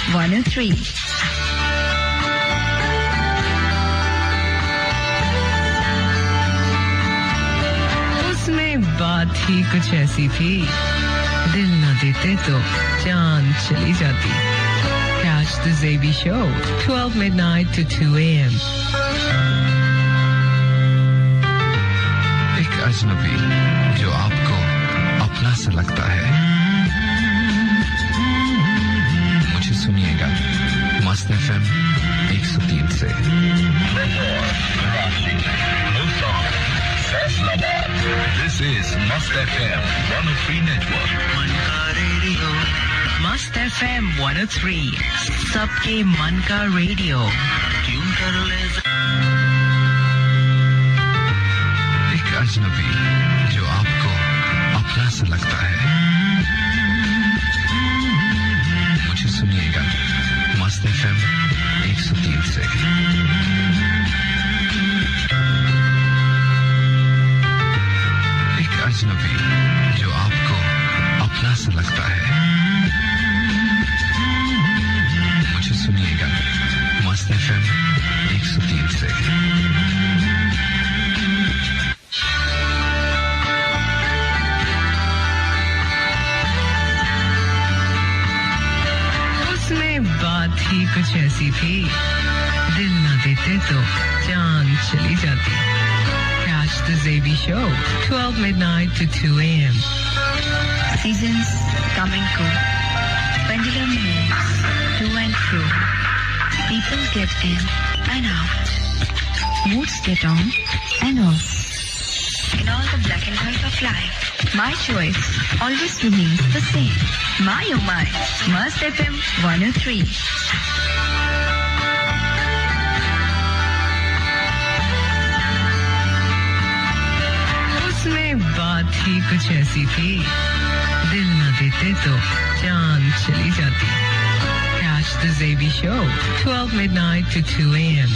103. उसमें बात ही कुछ ऐसी थी, दिल न देते तो जान चली जाती. Catch the ZB Show, 12 midnight to 2 a.m. एक अजनबी जो आपको अपना सा लगता है. मुझे सुनिएगा मस्त FM 103 से. This is Must FM 103 Network. Must FM 103, सबके मन का रेडियो. ट्यून कर ले. एक अजनबी जो आपको अपना सा लगता है. मुझे सुनिएगा मस्त FM 103 से. एक अजनबी जो आपको अपना सा लगता है. मुझे सुनिएगा मस्त FM 103 से. उसमें बात ही कुछ ऐसी थी, दिल न देते तो जान चली जाती. Catch the ZB Show, 12 midnight to 2 a.m. Seasons come and go. Pendulum moves to and fro. People get in and out. Moods get on and off. In all the black and white of life, my choice always remains the same. My oh my, Must FM 103. उसमें बात ही कुछ ऐसी थी, दिल न देते तो जान चली जाती. Catch the ZB Show, 12 midnight to 2 a.m.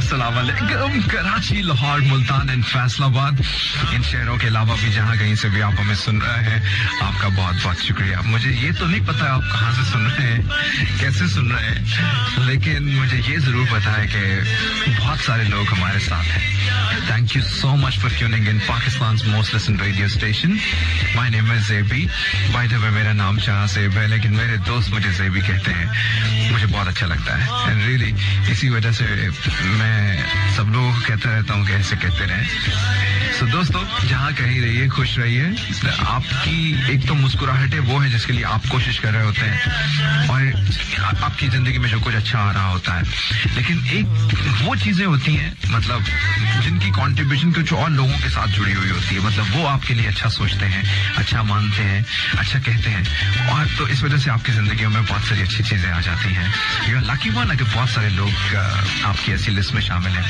अस्सलाम वालेकुम कराची, लाहौर, मुल्तान एंड फैसलाबाद, इन शहरों के अलावा भी जहां कहीं से भी आप हमें सुन रहे हैं, आपका बहुत बहुत शुक्रिया। मुझे ये तो नहीं पता आप कहां से सुन रहे हैं, कैसे सुन रहे हैं, लेकिन मुझे ये जरूर पता है कि बहुत सारे लोग हमारे साथ हैं। Thank you so much for tuning in Pakistan's most listened radio station. My name is Zebi. By the way, मेरा नाम शाह ज़ेब है, लेकिन मेरे दोस्त मुझे ज़ेबी कहते हैं। मुझे बहुत अच्छा लगता है and really इसी वजह से मैं सब लोगों को कहता रहता हूँ कि ऐसे कहते रहें। तो दोस्तों, जहाँ कहीं रहिए, खुश रहिए। आपकी एक तो मुस्कुराहटें वो है जिसके लिए आप कोशिश कर रहे होते हैं और आपकी जिंदगी में जो कुछ अच्छा आ रहा होता है, लेकिन एक वो चीजें होती हैं मतलब जिनकी कंट्रीब्यूशन कुछ और लोगों के साथ जुड़ी हुई होती है, मतलब वो आपके लिए अच्छा सोचते हैं, अच्छा मानते हैं, अच्छा कहते हैं, और तो इस वजह से आपकी जिंदगियों में बहुत सारी अच्छी चीजें आ जाती हैं। यू आर लकी वन अगर बहुत सारे लोग आपकी ऐसी लिस्ट में शामिल हैं।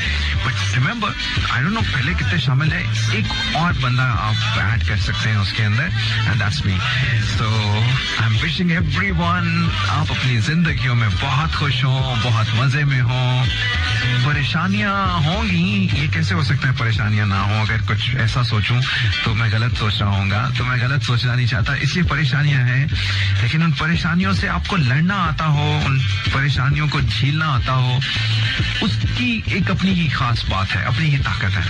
But remember, I don't know पहले कितने शामिल हैं, एक और बंदा आप ऐड कर सकते हैं उसके अंदर, and that's me. So I am wishing everyone आप अपनी जिंदगियों में बहुत खुश हों, बहुत मजे में हों। परेशानियां होंगी, ये कैसे हो सकता है परेशानियां ना हो? अगर कुछ ऐसा सोचूं तो मैं गलत सोच रहा हूँगा, तो मैं गलत सोचना नहीं चाहता, इसलिए परेशानियां हैं। लेकिन उन परेशानियों से आपको लड़ना आता हो, उन परेशानियों को झेलना आता हो, उसकी एक अपनी ही खास बात है, अपनी ही ताकत है,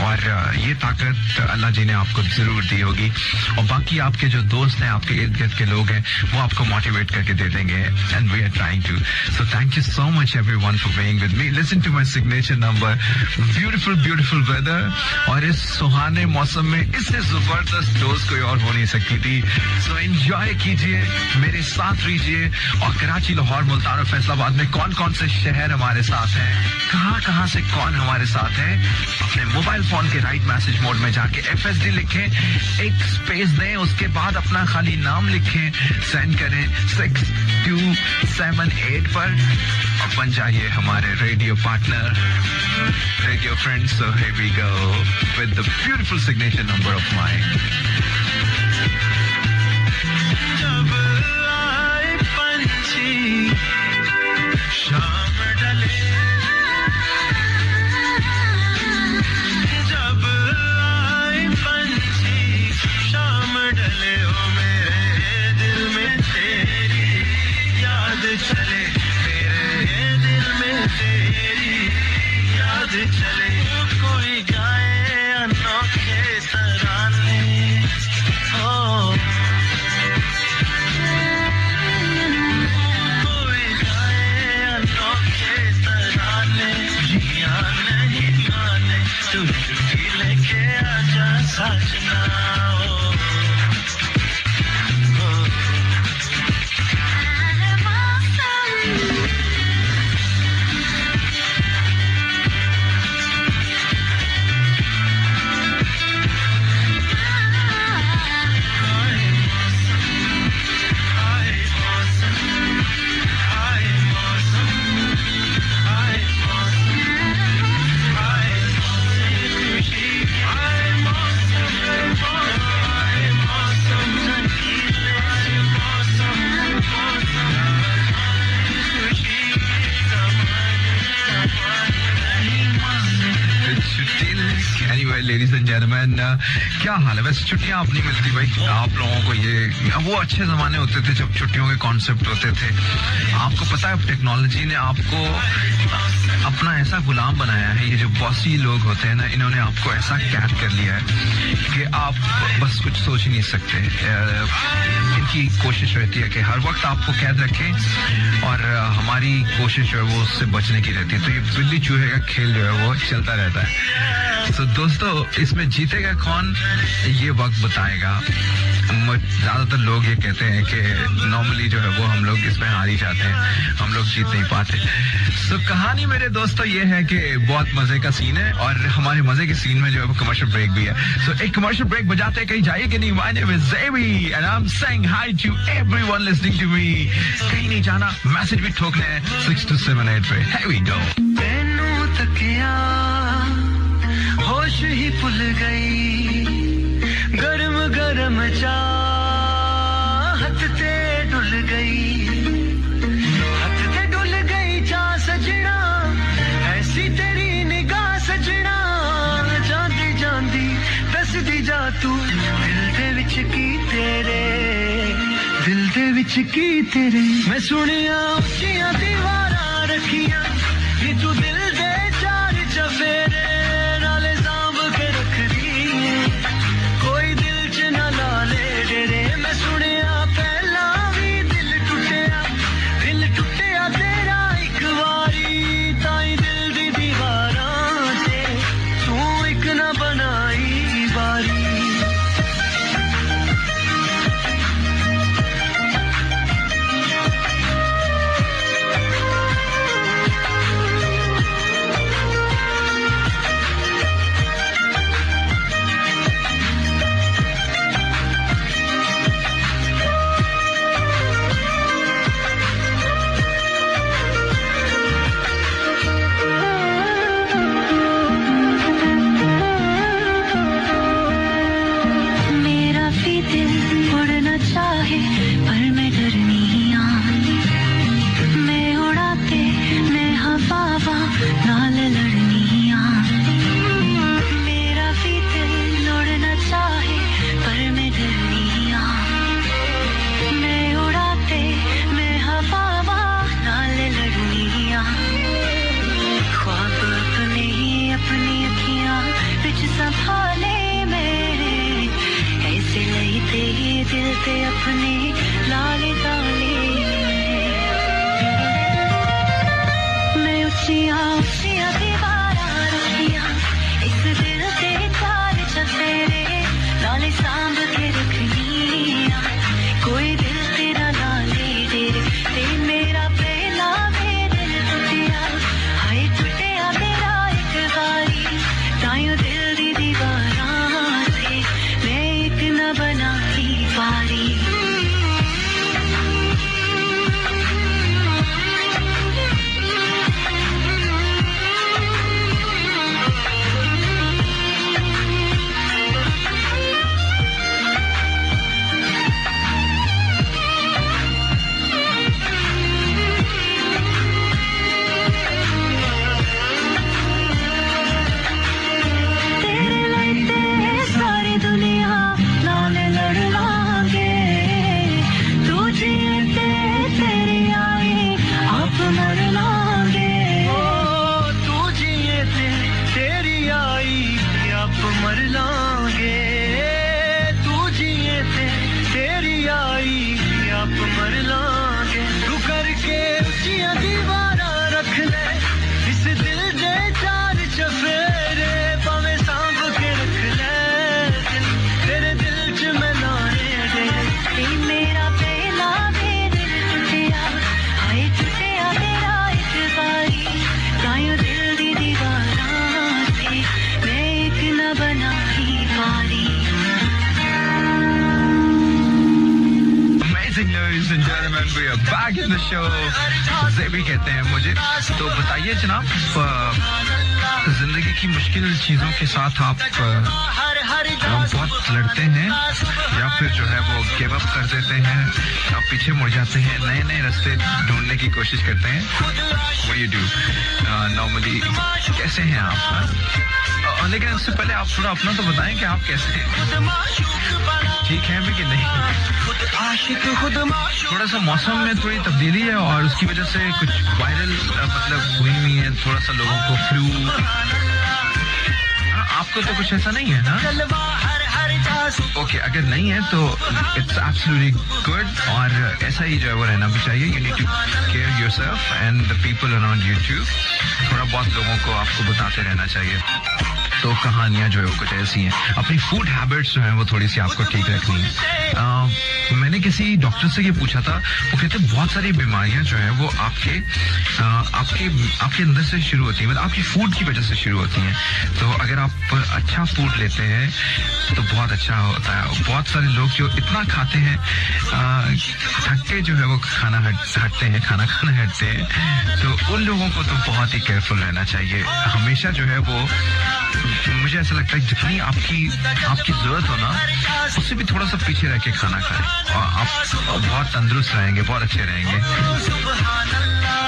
और ये ताकत अल्लाह जी ने आपको जरूर दी होगी। और बाकी आपके जो दोस्त हैं, आपके इर्द गिर्द के लोग हैं, वो आपको मोटिवेट करके दे देंगे, and we are trying to. So thank you so much everyone for being with me. Listen to my signature number, beautiful beautiful weather, और इस सुहाने मौसम में इससे जबरदस्त डोज कोई और हो नहीं सकती थी। सो एंजॉय कीजिए, मेरे साथ रहिए। और कराची, लाहौर, मुल्तान और फैसलाबाद में कौन कौन से शहर हमारे साथ हैं, कहाँ से कौन हमारे साथ है, अपने मोबाइल फोन के राइट मैसेज मोड में जाके FSD लिखें, एक स्पेस दें, उसके बाद अपना खाली नाम लिखें, सेंड करें 6278 पर, और बन जाइए हमारे radio partner, radio friends. So here we go with the beautiful signature number of mine. जब आए पंछी शाम ढले, जब आए पंछी शाम ढले, ओ मेरे दिल में तेरी याद चले, मेरे दिल में तेरी याद चले। कोई गाए अनोखे तराने, ओ कोई गाए अनोखे तराने, जिया नहीं माने, तू छुट्टी लेके आजा साजना। लेडीज एंड जेंटलमैन, क्या हाल है? वैसे छुट्टियां अब नहीं मिलती भाई आप लोगों को। ये वो अच्छे जमाने होते थे जब छुट्टियों के कॉन्सेप्ट होते थे। आपको पता है टेक्नोलॉजी ने आपको अपना ऐसा गुलाम बनाया है। ये जो बॉसी लोग होते हैं ना, इन्होंने आपको ऐसा कैद कर लिया है कि आप बस कुछ सोच ही नहीं सकते। इनकी कोशिश रहती है कि हर वक्त आपको कैद रखें, और हमारी कोशिश जो है वो उससे बचने की रहती है। तो ये बिल्ली चूहे का खेल जो है वो चलता रहता है। तो दोस्तों, इसमें जीतेगा कौन ये वक्त बताएगा। ज्यादातर लोग ये कहते हैं कि नॉर्मली जो है वो हम लोग इसमें हार ही जाते हैं, हम लोग जीत नहीं पाते। तो कहानी मेरे दोस्तों ये है कि बहुत मजे का सीन है, और हमारे मजे के सीन में जो है वो कमर्शियल ब्रेक भी है। सो एक कमर्शियल ब्रेक बजाते कहीं जाइए कि नहीं। My name is Zebi and I am saying hi to everyone listening to me. कहीं नहीं जाना, मैसेज भी ठोकने हैं 6278 पे। Here we go. तेनू तकिया होश ही भुल गई, गरम गरम चाहत ते डुल गई, हथ ते डुल गई चाह सजना, ऐसी तेरी की तेरे मैं सुनिया उच्चियां दीवारां रखियां नी तू दिल दे चार चफेरे नाले सांभ के रख दी कोई दिल च ना ला ले डेरे मैं सुनिया पहला भी दिल टुटिया तेरा एक वारी ताई दिल दी दीवारां ते तू एक ना बनाई बारी ज़ेबी कहते हैं मुझे। तो बताइए जनाब, जिंदगी की मुश्किल चीज़ों के साथ आप बहुत लड़ते हैं या फिर जो है वो गिव अप कर देते हैं, आप पीछे मुड़ जाते हैं, नए नए रास्ते ढूंढने की कोशिश करते हैं? What do you do normally? कैसे हैं आप? लेकिन उससे पहले आप थोड़ा अपना तो बताएं कि आप कैसे हैं, ठीक हैं भी कि नहीं? थोड़ा सा मौसम में थोड़ी तब्दीली है और उसकी वजह से कुछ वायरल मतलब हुई है, थोड़ा सा लोगों को फ्लू। आपको तो कुछ ऐसा नहीं है ना? ओके, अगर नहीं है तो इट्स एब्सोल्युटली गुड और ऐसा ही जो है वो रहना भी चाहिए। You need to care yourself and the people around you too. थोड़ा बहुत लोगों को आपको बताते रहना चाहिए। तो कहानियां जो है वो कुछ ऐसी हैं। अपनी फूड हैबिट्स जो हैं वो थोड़ी सी आपको ठीक रखनी है। मैंने किसी डॉक्टर से ये पूछा था, वो कहते हैं बहुत सारी बीमारियां जो हैं वो आपके अंदर से शुरू होती हैं, मतलब आपकी फूड की वजह से शुरू होती हैं। तो अगर आप अच्छा फूड लेते हैं तो बहुत अच्छा होता है। बहुत सारे लोग जो इतना खाते हैं थक के जो है वो खाना खाना खाना हटते हैं। तो उन लोगों को तो बहुत ही केयरफुल रहना चाहिए हमेशा। जो है वो मुझे ऐसा लगता है जितनी आपकी जरूरत हो ना, उससे भी थोड़ा सा पीछे रह के खाना खाएं और आप बहुत तंदुरुस्त रहेंगे, बहुत अच्छे रहेंगे,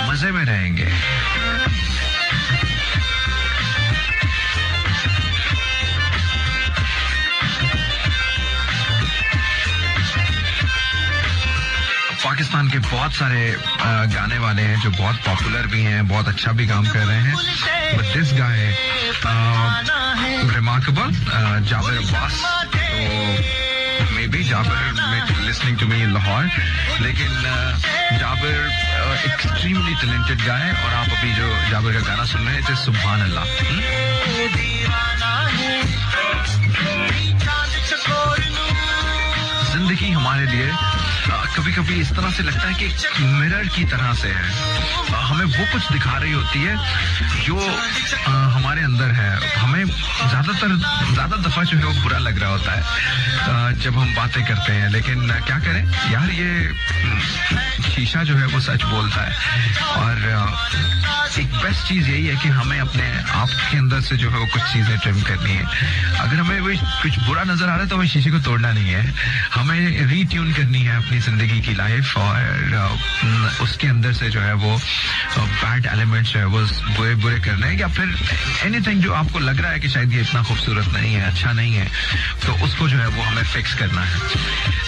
मजे में रहेंगे। हिंदुस्तान के बहुत सारे गाने वाले हैं जो बहुत पॉपुलर भी हैं, बहुत अच्छा भी काम कर रहे हैं. But this guy remarkable, Jabir Abbas. तो maybe Jabir listening to me in Lahore, लेकिन जाबिर एक्सट्रीमली टैलेंटेड गाय. और आप अभी जो जाबिर का गाना सुन रहे थे, सुभान अल्लाह. जिंदगी हमारे लिए कभी कभी इस तरह से लगता है कि मिरर की तरह से है. हमें वो कुछ दिखा रही होती है जो हमारे अंदर है. हमें ज्यादा दफा जो है वो बुरा लग रहा होता है जब हम बातें करते हैं, लेकिन क्या करें यार, ये शीशा जो है वो सच बोलता है. और एक बेस्ट चीज यही है कि हमें अपने आप के अंदर से जो है वो कुछ चीजें ट्रिम करनी है. अगर हमें वो कुछ बुरा नजर आ रहा है तो हमें शीशे को तोड़ना नहीं है, हमें रीट्यून करनी है अपनी जिंदगी की लाइफ. और उसके अंदर से जो है वो बैड एलिमेंट्स जो है वो बुरे करने हैं, या फिर एनीथिंग जो आपको लग रहा है कि शायद ये इतना खूबसूरत नहीं है, अच्छा नहीं है, तो उसको जो है वो हमें फिक्स करना है.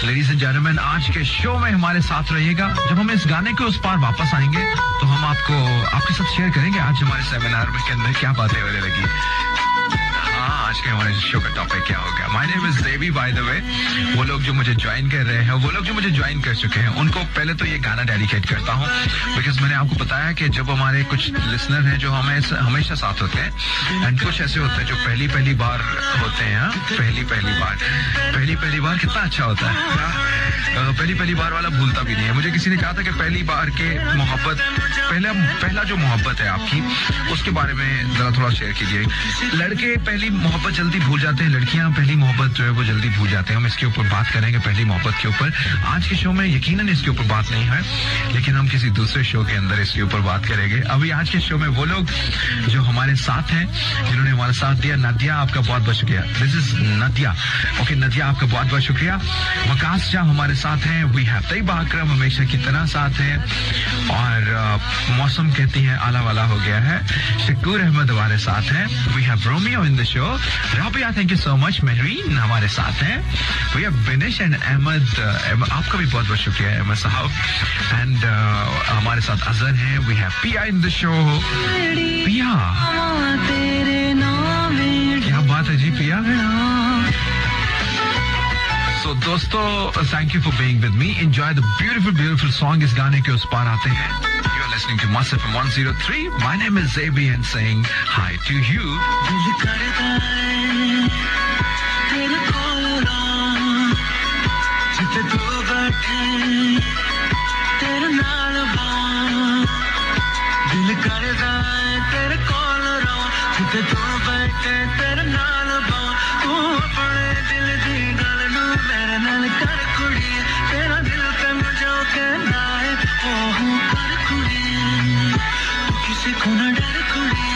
लेडीज एंड जेंटलमैन, आज के शो में हमारे साथ रहिएगा. जब हम इस गाने के उस पार वापस आएंगे तो हम आपके साथ शेयर करेंगे आज हमारे सेमिनार में के अंदर क्या बातें होने लगी. आज के हमारे शो का टॉपिक क्या होगा. My name is Devi, bye the वे. वो लोग जो मुझे ज्वाइन कर रहे हैं, वो लोग जो मुझे ज्वाइन कर चुके हैं, उनको पहले तो ये गाना डेडिकेट करता हूँ, बिकॉज मैंने आपको बताया कि जब हमारे कुछ लिसनर हैं जो हमें हमेशा साथ होते हैं, एंड कुछ ऐसे होते हैं जो पहली बार होते हैं. पहली बार कितना अच्छा होता है. पहली बार वाला भूलता भी नहीं है. मुझे किसी ने कहा था कि पहली बार के मोहब्बत, पहला जो मोहब्बत है आपकी, उसके बारे में जरा थोड़ा शेयर कीजिए. लड़के पहली मोहब्बत जल्दी भूल जाते हैं, लड़कियां पहली मोहब्बत जो है वो जल्दी भूल जाते हैं. हम इसके ऊपर बात करेंगे, पहली मोहब्बत के ऊपर. आज के शो में यकीनन इसके ऊपर बात नहीं है, लेकिन हम किसी दूसरे शो के अंदर इसके ऊपर बात करेंगे. अभी आज के शो में वो लोग जो हमारे साथ हैं, जिन्होंने हमारा साथ दिया. नदिया, आपका बहुत बहुत शुक्रिया. This is Nadia. ओके नदिया, आपका बहुत बहुत शुक्रिया. वकास शाह हमारे साथ हैं. वी हैव तैयबा अकरम हमेशा की तरह साथ हैं. और मौसम कहती है आला वाला हो गया है. शकूर अहमद हमारे साथ हैं. We have Romeo in the show. Rabia, thank you so much. Mehreen हमारे साथ हैं. We have Binish and Ahmad. आपका भी बहुत बहुत शुक्रिया अहमद साहब. एंड हमारे साथ अजहर हैं. वी हैव पिया इन द शो. पिया, क्या बात है जी पिया. So, दोस्तों, thank you for being with me. Enjoy the beautiful song. इस गाने के उस पार आते हैं. You are listening to Must FM 103. My name is Zabi and saying hi to you. दिल करता है तेरे कोल जिथे तू बैठे तेरे नाल बां. दिल करता है तेरे कोल जिथे तू बैठे तेरे नाल बां. तू अपने दिल दी गल नू मेरे नाल कर कुड़ी. तेरा दिल तैनू जो कहना है ओह कर कुड़ी. तू किसी को ना डर कुड़ी.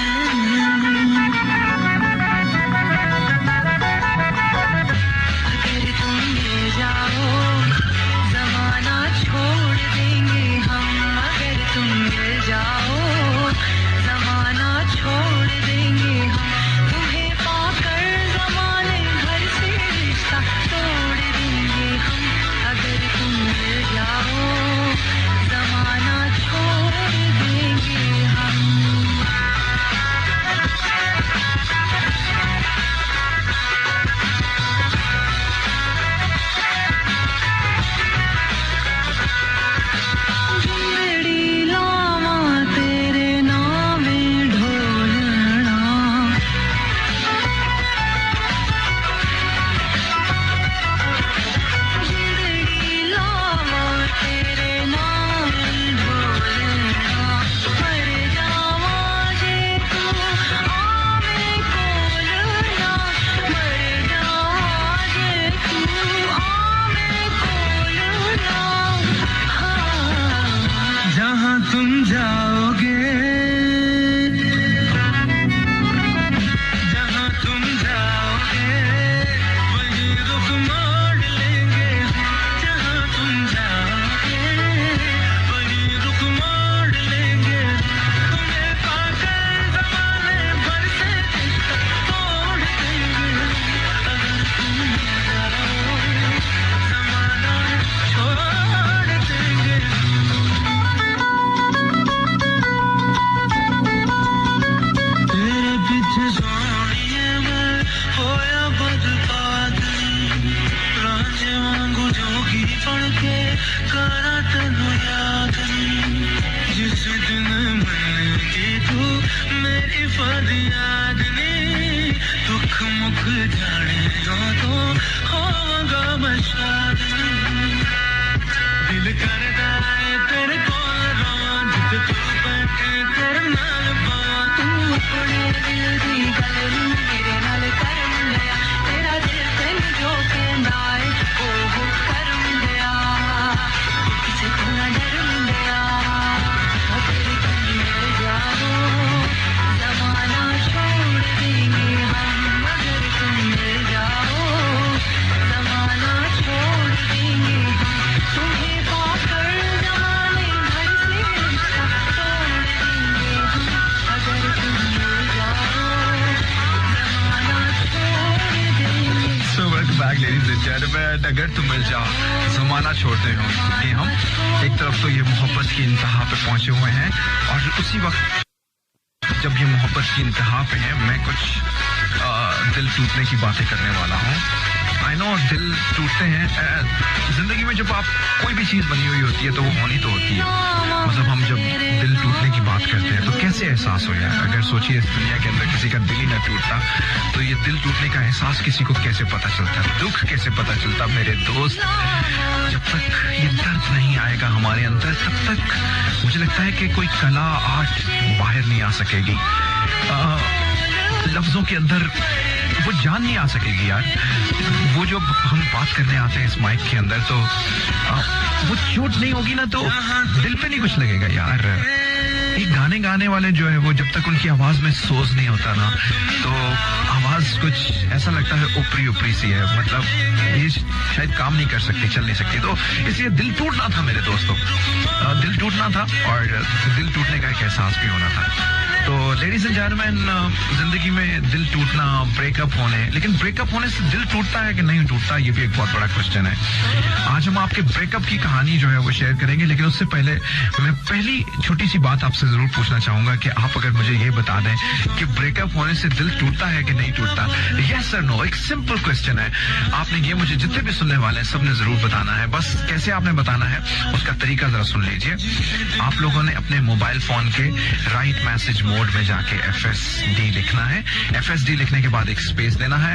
बन के करा तनु याद जिस दिन मिलेगी तू मेरी फरियादनी दुख मुख जाने तो होगा मैं शाद दिल करदा है तेरे कोल रवां जित तू बैठे तेरे नाल पावां तू अपने दिल दी गल नूं मेरे नाल कर मुंडिया तेरा दिल तेन जो कहंदा है ओह कर मुंडिया किसे को ना डर मुंडिया तेरे कन्ने जाओ जमाना छोड़ देंगे हम मगर तुम मिल जाओ जमाना छोड़ देंगे हम तुम्हें पाकर जमाने भर से रिश्ता तोड़ देंगे हम अगर तुम मिल जाओ जमाना छोड़ देंगे। So welcome back ladies and gentlemen, अगर तुम मिल जाओ जमाना छोड़ते हो कि हम एक तरफ तो ये मोहब्बत की इंतहा पे पहुंचे हुए हैं और उसी वक्त जब ये मोहब्बत की इंतहा पे है मैं कुछ दिल टूटने की बातें करने वाला हूँ। आई नो दिल टूटते हैं जिंदगी में जब आप कोई भी चीज बनी हुई होती है तो वो होनी तो होती है मतलब हम जब दिल टूटने की बात करते हैं तो कैसे एहसास हो जाए अगर सोचिए इस दुनिया के अंदर किसी का दिल ही ना टूटता तो ये दिल टूटने का एहसास किसी को कैसे पता चलता दुख कैसे पता चलता मेरे दोस्त जब तक ये दर्द नहीं आएगा हमारे अंदर तब तक मुझे लगता है कि कोई कला आर्ट बाहर नहीं आ सकेगी लफ्जों के अंदर वो जान नहीं आ सकेगी यार वो जो हम बात करने आते हैं इस माइक के अंदर तो वो चोट नहीं होगी ना तो दिल पे नहीं कुछ लगेगा यार एक गाने गाने वाले जो है वो जब तक उनकी आवाज में सोज नहीं होता ना तो आवाज कुछ ऐसा लगता है ऊपरी ऊपरी सी है मतलब ये शायद काम नहीं कर सकती चल नहीं सकती तो इसलिए दिल टूटना था मेरे दोस्तों दिल टूटना था और दिल टूटने का एक एहसास भी होना था तो लेडीज एंड जेंटलमैन जिंदगी में दिल टूटना ब्रेकअप होने लेकिन ब्रेकअप होने से दिल टूटता है कि नहीं टूटता ये भी एक बहुत बड़ा क्वेश्चन है आज हम आपके ब्रेकअप की कहानी जो है वो शेयर करेंगे लेकिन उससे पहले मैं पहली छोटी सी बात आपसे जरूर पूछना चाहूंगा कि आप अगर मुझे ये बता दें कि ब्रेकअप होने से दिल टूटता है कि नहीं टूटता यस और नो एक सिंपल क्वेश्चन है आपने ये मुझे जितने भी सुनने वाले हैं सबने जरूर बताना है बस कैसे आपने बताना है उसका तरीका जरा सुन लीजिए आप लोगों ने अपने मोबाइल फोन के राइट मैसेज मोड में जाके FSD लिखना है FSD लिखने के बाद एक स्पेस देना है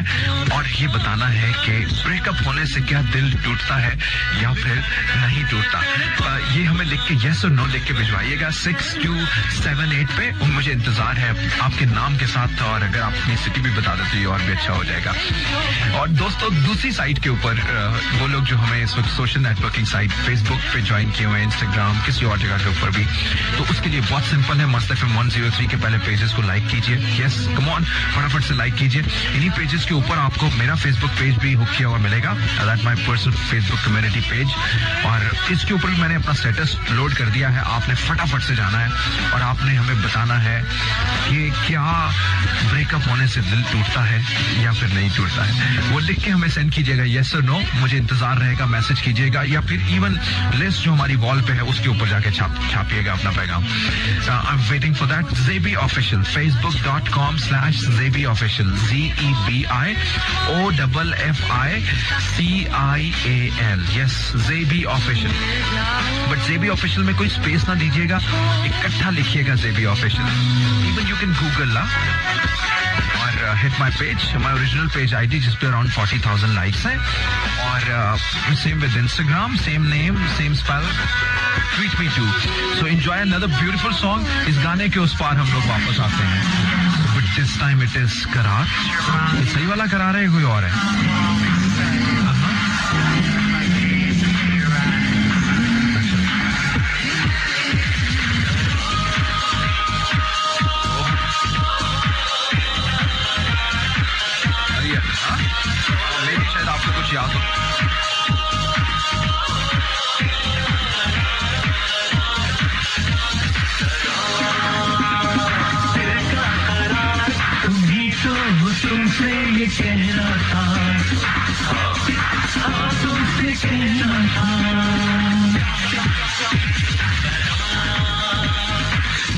और ये बताना है कि ब्रेकअप होने से क्या दिल टूटता है या फिर नहीं टूटता ये हमें लिख के यस और नो लिख के भिजवाइएगा 6278 पे मुझे इंतजार है आपके नाम के साथ और अगर आप अपनी सिटी भी बता दें तो ये और भी अच्छा हो जाएगा और दोस्तों दूसरी साइट के ऊपर वो लोग जो हमें इस वक्त सोशल नेटवर्किंग साइट फेसबुक पे ज्वाइन किए हुए हैं इंस्टाग्राम किसी और जगह के ऊपर भी तो उसके लिए बहुत सिंपल है मस्त FM 103 के पहले पेजेस को लाइक कीजिए यस कम ऑन फटाफट से लाइक कीजिए इन्हीं पेजेस के ऊपर आपको मेरा फेसबुक पेज भी हुक किया हुआ मिलेगा that my personal Facebook community page और इसके ऊपर मैंने अपना स्टेटस लोड कर दिया है आपने फटाफट से जाना है और आपने हमें बताना है कि क्या ब्रेकअप होने से दिल टूटता है या फिर नहीं टूटता है वो लिख के हमें सेंड कीजिएगा यस और नो मुझे इंतजार रहेगा मैसेज कीजिएगा या फिर इवन लिस्ट जो हमारी वॉल पे है उसके ऊपर जाके छापिएगा अपना पैगाम I am waiting for that Zebi Official facebook.com/Zebi Official ZEBIOFFICIAL yes Zebi Official but Zebi Official में कोई स्पेस ना दीजिएगा इकट्ठा लिखिएगा Zebi Official even you can Google ला और hit my page my original page ID जिस पे around 40,000 likes हैं और same with Instagram same name same spell tweet me too so enjoy another beautiful song इस गाने के उस पार हम लोग वापस आते हैं but this time it is करार ये सही वाला करार है कोई और है मेरी शायद आपको कुछ याद हो तुमसे ये कहना था तुमसे कहना था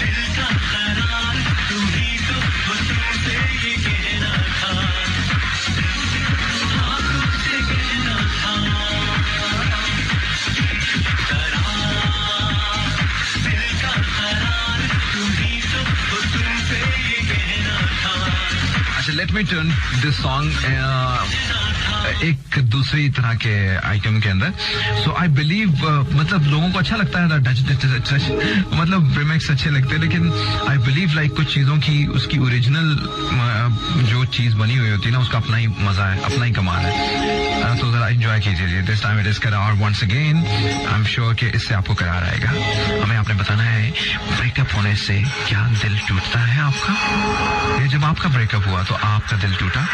दिल का करार तुम्ही तो तुमसे ये कहना था तुमसे कहना था me turn this song एक दूसरी तरह के आइटम के अंदर. So I believe मतलब लोगों को अच्छा लगता है टच मतलब रिमिक्स अच्छे लगते हैं, लेकिन I believe like कुछ चीजों की उसकी ओरिजिनल जो चीज बनी हुई होती है ना, उसका अपना ही मजा है, अपना ही कमाल है. तो जरा एंजॉय कीजिए. This time it is Qarar once again. I am sure कि इससे आपको करार आएगा. हमें आपने बताना है ब्रेकअप होने से क्या दिल टूटता है आपका, ये जब आपका ब्रेकअप हुआ तो आपका दिल टूटा.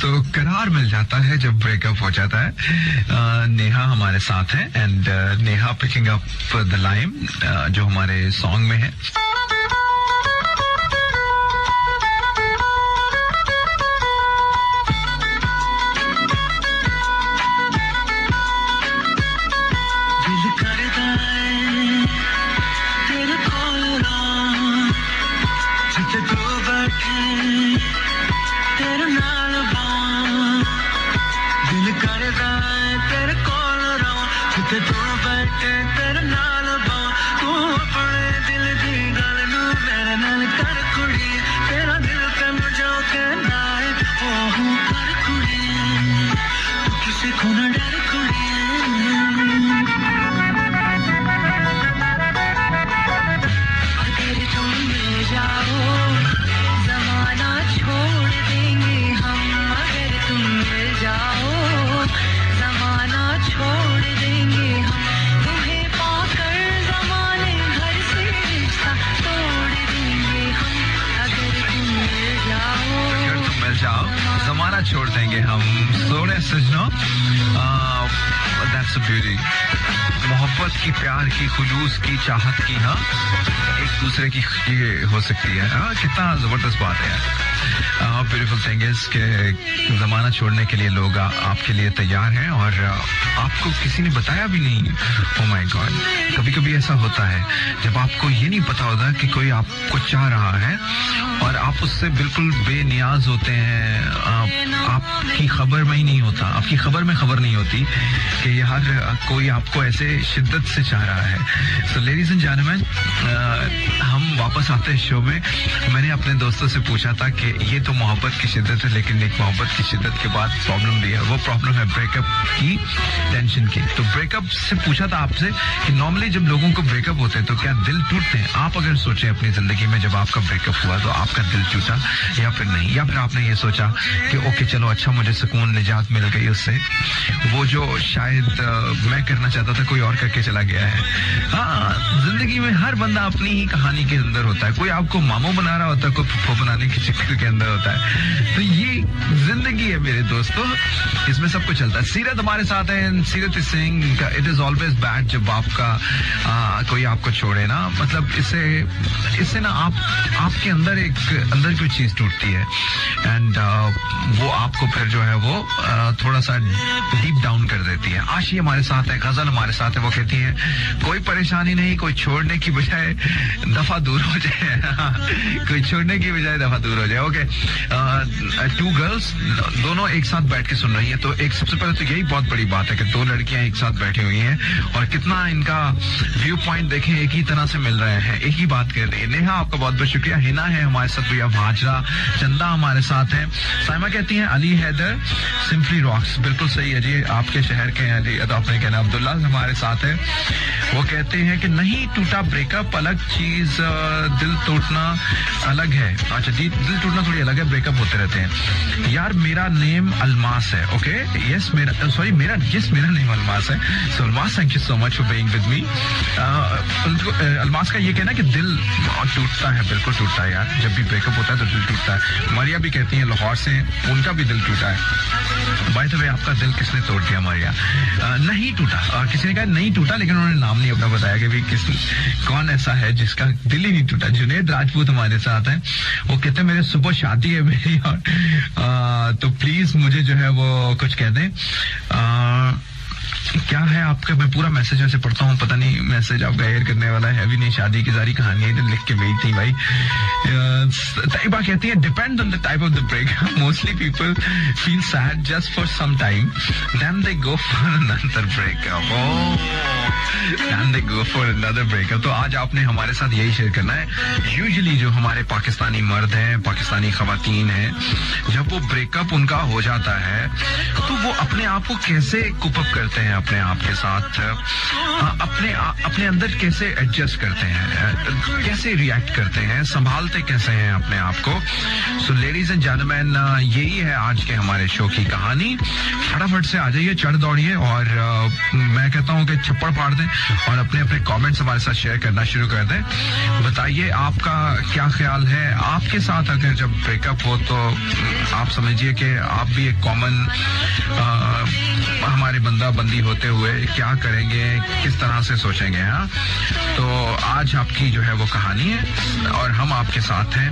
तो करार मिल जाता है जब ब्रेकअप हो जाता है. नेहा हमारे साथ है and Neha picking up the line जो हमारे सॉन्ग में है. जमाना छोड़ देंगे हम, सोने सजनों, दैट्स अ ब्यूटी। मोहब्बत की, प्यार की, खुलूस की, चाहत की, हाँ, एक दूसरे की ये हो सकती है। हाँ, कितना जबरदस्त बात है यार। ब्यूटीफुल थिंग इज के जमाना छोड़ने के लिए लोग आपके लिए तैयार हैं और आपको किसी ने बताया भी नहीं। ओह माय गॉड, कभी कभी ऐसा होता है जब आपको ये नहीं पता होता कि कोई आपको चाह रहा है और आप उससे बिल्कुल बेनियाज होते हैं, आपकी खबर में ही नहीं होता, आपकी खबर में खबर नहीं होती कि यार कोई आपको ऐसे शिद्दत से चाह रहा है। सो लेडीज एंड जेंटलमैन, हम वापस आते हैं शो में। मैंने अपने दोस्तों से पूछा था कि ये तो मोहब्बत की शिद्दत है, लेकिन एक मोहब्बत की शिद्दत के बाद प्रॉब्लम भी है। वो प्रॉब्लम है ब्रेकअप की, टेंशन की। तो ब्रेकअप से पूछा था आपसे कि नॉर्मली जब लोगों को ब्रेकअप होते हैं तो क्या दिल टूटते हैं? आप अगर सोचें अपनी जिंदगी में जब आपका ब्रेकअप हुआ तो आपका दिल टूटा या फिर नहीं, या फिर आपने ये सोचा कि ओके चलो अच्छा मुझे सुकून, निजात मिल गई उससे, वो जो शायद मैं करना चाहता था कोई और करके चला गया है। हाँ, जिंदगी में हर बंदा अपनी ही कहानी के अंदर होता है। कोई आपको मामू बना रहा होता है, कोई फुफ्फो बनाने के चक्कर के अंदर होता है। तो ये जिंदगी है मेरे दोस्तों, इसमें सब कुछ चलता है। सीरत हमारे साथ है, सीरत Singh. It is always bad जब आपका कोई आपको छोड़े ना, मतलब इससे ना आपके अंदर कोई चीज टूटती है एंड वो आपको फिर जो है वो थोड़ा सा डीप डाउन कर देती है। आशी हमारे साथ है, गजल हमारे साथ है। वो कहती है कोई परेशानी नहीं, कोई छोड़ने की बजाय दफा दूर हो जाए। कोई छोड़ने की बजाय दफा दूर हो जाए। ओके, टू गर्ल्स दोनों एक साथ बैठ के सुन रही है। तो एक सबसे पहले तो यही बहुत बड़ी बात है कि दो लड़कियां एक साथ बैठी हुई हैं और कितना इनका व्यू पॉइंट देखें एक ही तरह से मिल रहे हैं, एक ही बात कर रही है। नेहा आपका बहुत बहुत शुक्रिया। हिना है हमारे साथ, भैया भाजरा, चंदा हमारे साथ है। साइमा कहती है अली हैदर सिंपली रॉक्स, बिल्कुल सही है जी, आपके शहर के हैं अली, आपने कहना। अब्दुल्ला हमारे साथ है, वो कहते हैं कि नहीं टूटा ब्रेकअप अलग चीज, दिल टूटना अलग है। अच्छा, दिल टूटना थोड़ी अलग है, ब्रेकअप होते रहते हैं। यार मेरा नेम अलमास है। ओके, यस मेरा नेम अलमास है। So Almas, thank you so much for being with me. Almas का ये कहना है कि दिल टूटता है, बिल्कुल टूटता है यार, जब भी ब्रेकअप होता है तो दिल टूटता है। मारिया भी कहती है लाहौर से, उनका भी दिल टूटा है। बाय द वे, आपका दिल किसने तोड़ दिया मारिया? नहीं टूटा, किसी ने कहा नहीं टूटा, लेकिन उन्होंने नाम नहीं अपना बताया कि भाई कौन ऐसा है जिसका दिल ही नहीं टूटा। जुनेद राजपूत हमारे साथ है, वो कहते हैं मेरे सुबह शादी है मेरी और तो प्लीज मुझे जो है वो कुछ कह दें। क्या है आपका, मैं पूरा मैसेज वैसे पढ़ता हूँ, पता नहीं मैसेज आपका एयर करने वाला है भी नहीं। शादी की सारी कहानियां लिख के भेजी थी भाई। तैयबा कहती है depend on the type of the breakup, mostly people feel sad just for some time, then they go for another breakup. Then they go for another breakup. तो आज आपने हमारे साथ यही शेयर करना है। यूजुअली जो हमारे पाकिस्तानी मर्द हैं, पाकिस्तानी खवातीन हैं, जब वो ब्रेकअप उनका हो जाता है तो वो अपने आप को कैसे कुप अप करते हैं, अपने आप के साथ अपने अंदर कैसे एडजस्ट करते हैं, कैसे रिएक्ट करते हैं, संभालते कैसे हैं अपने आप को। सो लेडीज एंड जेंटलमैन, यही है आज के हमारे शो की कहानी। फटाफट से आ जाइए, चढ़ दौड़िए और मैं कहता हूं कि छप्पड़ फाड़ दें और अपने अपने कमेंट्स हमारे साथ शेयर करना शुरू कर दें। बताइए आपका क्या ख्याल है, आपके साथ अगर जब ब्रेकअप हो तो आप समझिए कि आप भी एक कॉमन हमारे बंदा बंदी होते हुए क्या करेंगे, किस तरह से सोचेंगे। हाँ, तो आज आपकी जो है वो कहानी है और हम आपके साथ हैं,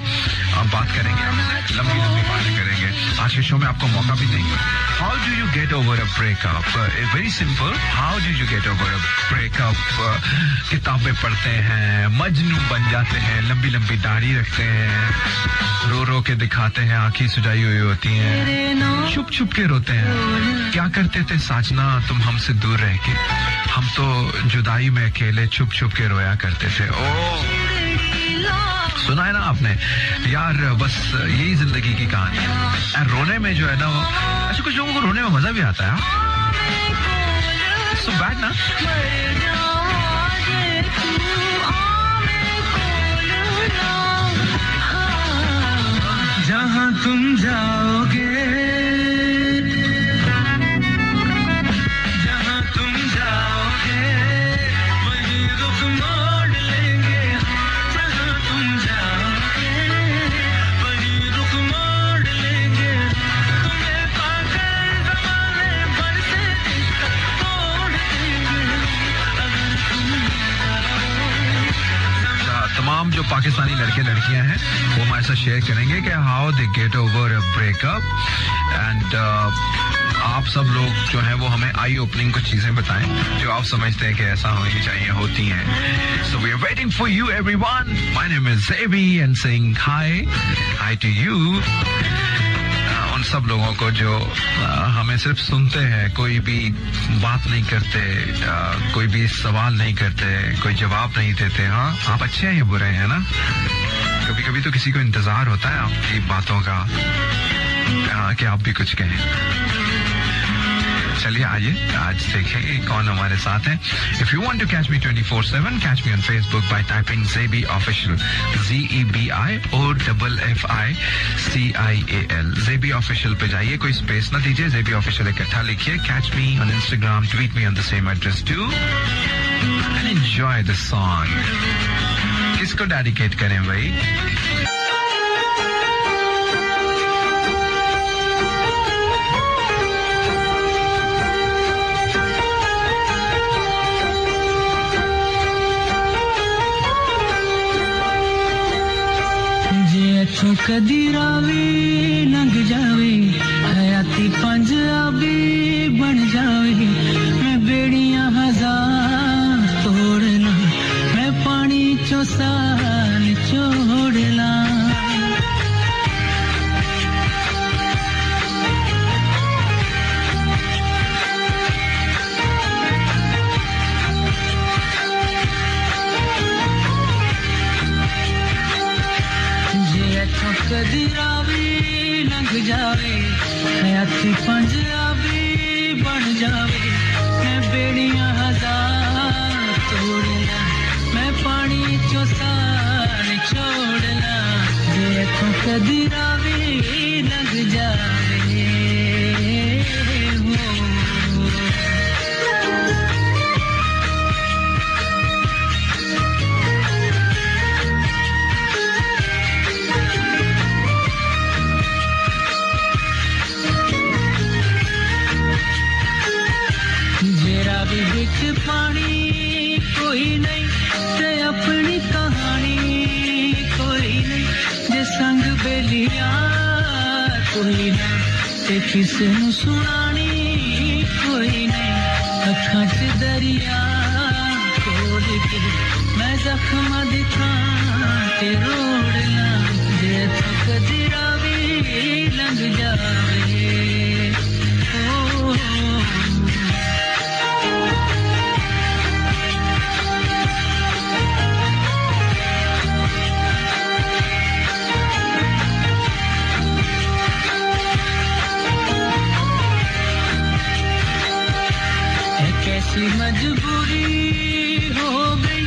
बात करेंगे आपसे, लंबी लंबी बातें करेंगे। आज के शो में आपको मौका भी देंगे। How do you get over a breakup? Very simple, how do you get over a breakup? किताबें पढ़ते हैं, मजनू बन जाते हैं, लंबी लंबी दाढ़ी रखते हैं, रो रो के दिखाते हैं, आंखें सुजाई हुई होती हैं, छुप छुप के रोते हैं। क्या करते थे साजना तुम हमसे दूर रह के, हम तो जुदाई में अकेले छुप छुप के रोया करते थे। सुना है ना आपने यार, बस यही जिंदगी की कहानी है। रोने में जो है ना, अच्छा कुछ लोगों को रोने में मजा भी आता है। सो बैड ना, जहां तुम जाओगे, लड़के लड़कियां हैं वो हमारे साथ शेयर करेंगे कि how they get over a breakup and आप सब लोग जो है वो हमें आई ओपनिंग कुछ चीजें बताएं जो आप समझते हैं कि ऐसा होनी चाहिए होती हैं. So we are waiting for you everyone. My name is Zebi and saying hi to you उन सब लोगों को जो हमें सिर्फ सुनते हैं, कोई भी बात नहीं करते, कोई भी सवाल नहीं करते, कोई जवाब नहीं देते. हाँ, आप अच्छे हैं या बुरे हैं ना? कभी कभी तो किसी को इंतजार होता है आपकी बातों का कि आप भी कुछ कहें. चलिए आइए आज देखें कौन हमारे साथ है. If you want to catch me 24/7 catch me on Facebook by typing Zebi official ZEBIOFFICIAL Zebi official पे जाइए, कोई स्पेस ना दीजिए, जेबी ऑफिशियल इकट्ठा लिखिए. Catch me on Instagram, tweet me on the same address too and enjoy the song. किसको dedicate करें भाई? इथों कदी रावी लंघ जावे, हयाती पंजाबी बन जावे. मैं बेड़ियां हजार तोड़ना, मैं पानी चो साल छोड़ना. कदी रावी लंघ जावे, हयाती पंजाबी बन जावे. मैं बेड़ियां हजार तोड़ना, मैं पानी चो साल छोड़ना. देखो कदी रावी लंघ जावे. बिच पानी कोई नहीं ते अपनी कहानी कोई नहीं, जे संग बेलिया कोई नहीं ते किसे नु सुनानी कोई नहीं. अखां च दरिया खोल के मैं जख्म दिखा ते रोड़ना. जे थक रावी लंघ जावे. कैसी मजबूरी हो गई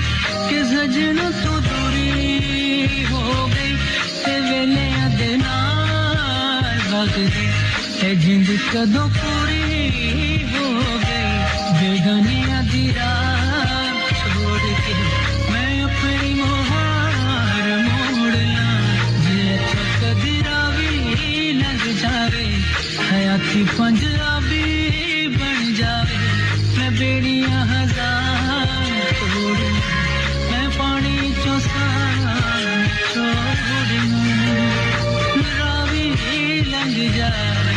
कि सजन तो दूरी हो गई, ते वेले दे नाल भाग गई, ते जिंद कदों पूरी हो गई. बेगानियां दी राह छोड़ के मैं अपनी मोहार मोड़ना. जे कदी रावी लंघ जावे, हयाती पंजाबी बन जावे. मैं बेड़ियां हजार तोड़ूं, मैं पानी चो साल छोड़ूं. रावी लंघ जावे.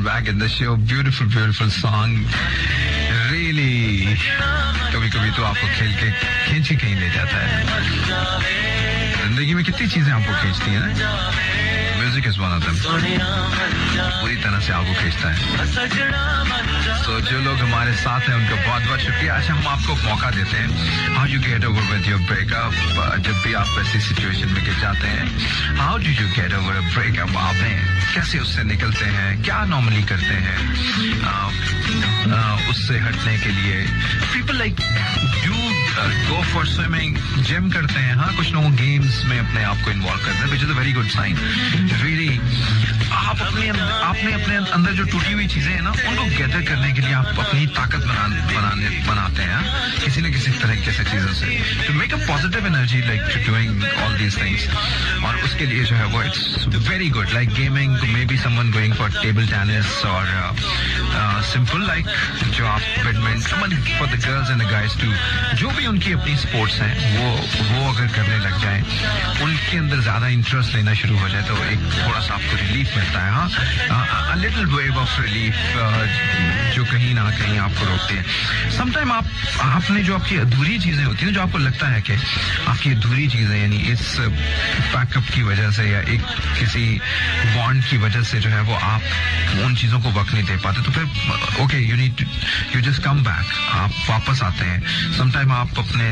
Back in the show, beautiful song. Really, कभी-कभी तो आपको खेल के खींच के कहीं ले जाता है. जिंदगी में कितनी चीजें आपको खींचती हैं ना. Music is one of them. पूरी तरह से आपको खींचता है. So, जो लोग हमारे साथ हैं उनका बहुत बहुत शुक्रिया. अच्छा, हम आपको मौका देते हैं. How you get over with your breakup? जब भी आप ऐसी सिचुएशन में गिर जाते हैं, how do you get over a breakup? आप कैसे उससे निकलते हैं? क्या नॉर्मली करते हैं उससे हटने के लिए? People like you go for swimming, gym करते हैं. हाँ, कुछ लोग गेम्स में अपने आप को इन्वॉल्व करते हैं, which is a very good sign. Really, आपने अपने अंदर जो टूटी हुई चीजें हैं ना, उनको गैदर करने के लिए आप अपनी ताकत बनाते हैं किसी न किसी तरीके से चीजों से. To make a positive energy, like to doing all these things. और उसके लिए जो है वो it's very good, like gaming, maybe someone going for table tennis or simple like जो आप badminton, for the girls and the guys too, जो भी उनकी अपनी स्पोर्ट्स हैं वो अगर करने लग जाएं, उनके अंदर ज्यादा इंटरेस्ट लेना शुरू हो जाए तो एक थोड़ा सा आपको रिलीफ मिलता है. हाँ, a little wave of relief जो कहीं ना कहीं आपको रोकती है. समटाइम आपने जो आपकी अधूरी चीजें होती हैं, जो आपको लगता है कि आपकी अधूरी चीजें यानी इस पैकअप की वजह से या एक किसी बॉन्ड की वजह से जो है वो आप उन चीजों को वक्त नहीं दे पाते, तो फिर okay, you just come back, आप वापस आते हैं. समटाइम आप अपने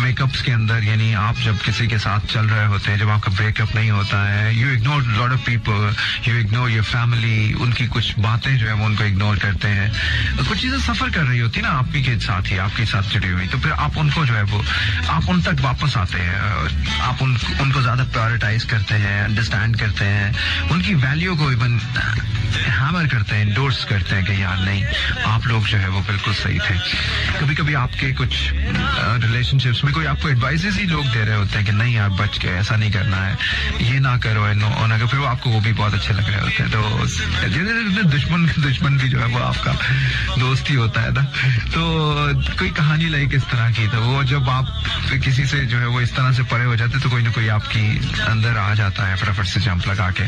मेकअप्स के अंदर, यानी आप जब किसी के साथ चल रहे होते हैं, जब आपका ब्रेकअप नहीं होता है, you ignore lot of people, you ignore your family, उनकी कुछ बातें जो है वो उनको इग्नोर करते हैं. कुछ चीजें सफर कर रही होती है ना आपकी के साथ ही, आपके साथ जुड़ी हुई, तो फिर आप उनको जो है वो आप उन तक वापस आते हैं. आप उनको ज्यादा प्रायोरिटाइज करते हैं, अंडरस्टैंड करते हैं, उनकी वैल्यू को इवन हैमर करते हैं, इंडोर्स करते हैं कि यार नहीं, आप लोग जो है वो बिल्कुल सही थे. कभी कभी आपके कुछ रिलेशनशिप्स में कोई आपको एडवाइसेस ही लोग दे रहे होते हैं कि नहीं यार बच के, ऐसा नहीं करना है, ये ना करो, ना करो, फिर आपको वो भी बहुत अच्छे लग रहे होते हैं. तो दुश्मन भी जो है वो आपका दोस्त ही होता है ना. तो कोई कहानी लाइक इस तरह की, तो वो जब आप किसी से जो है वो इस तरह से परे हो जाते तो कोई ना कोई आपकी अंदर आ जाता है फटाफट से जंप लगा के.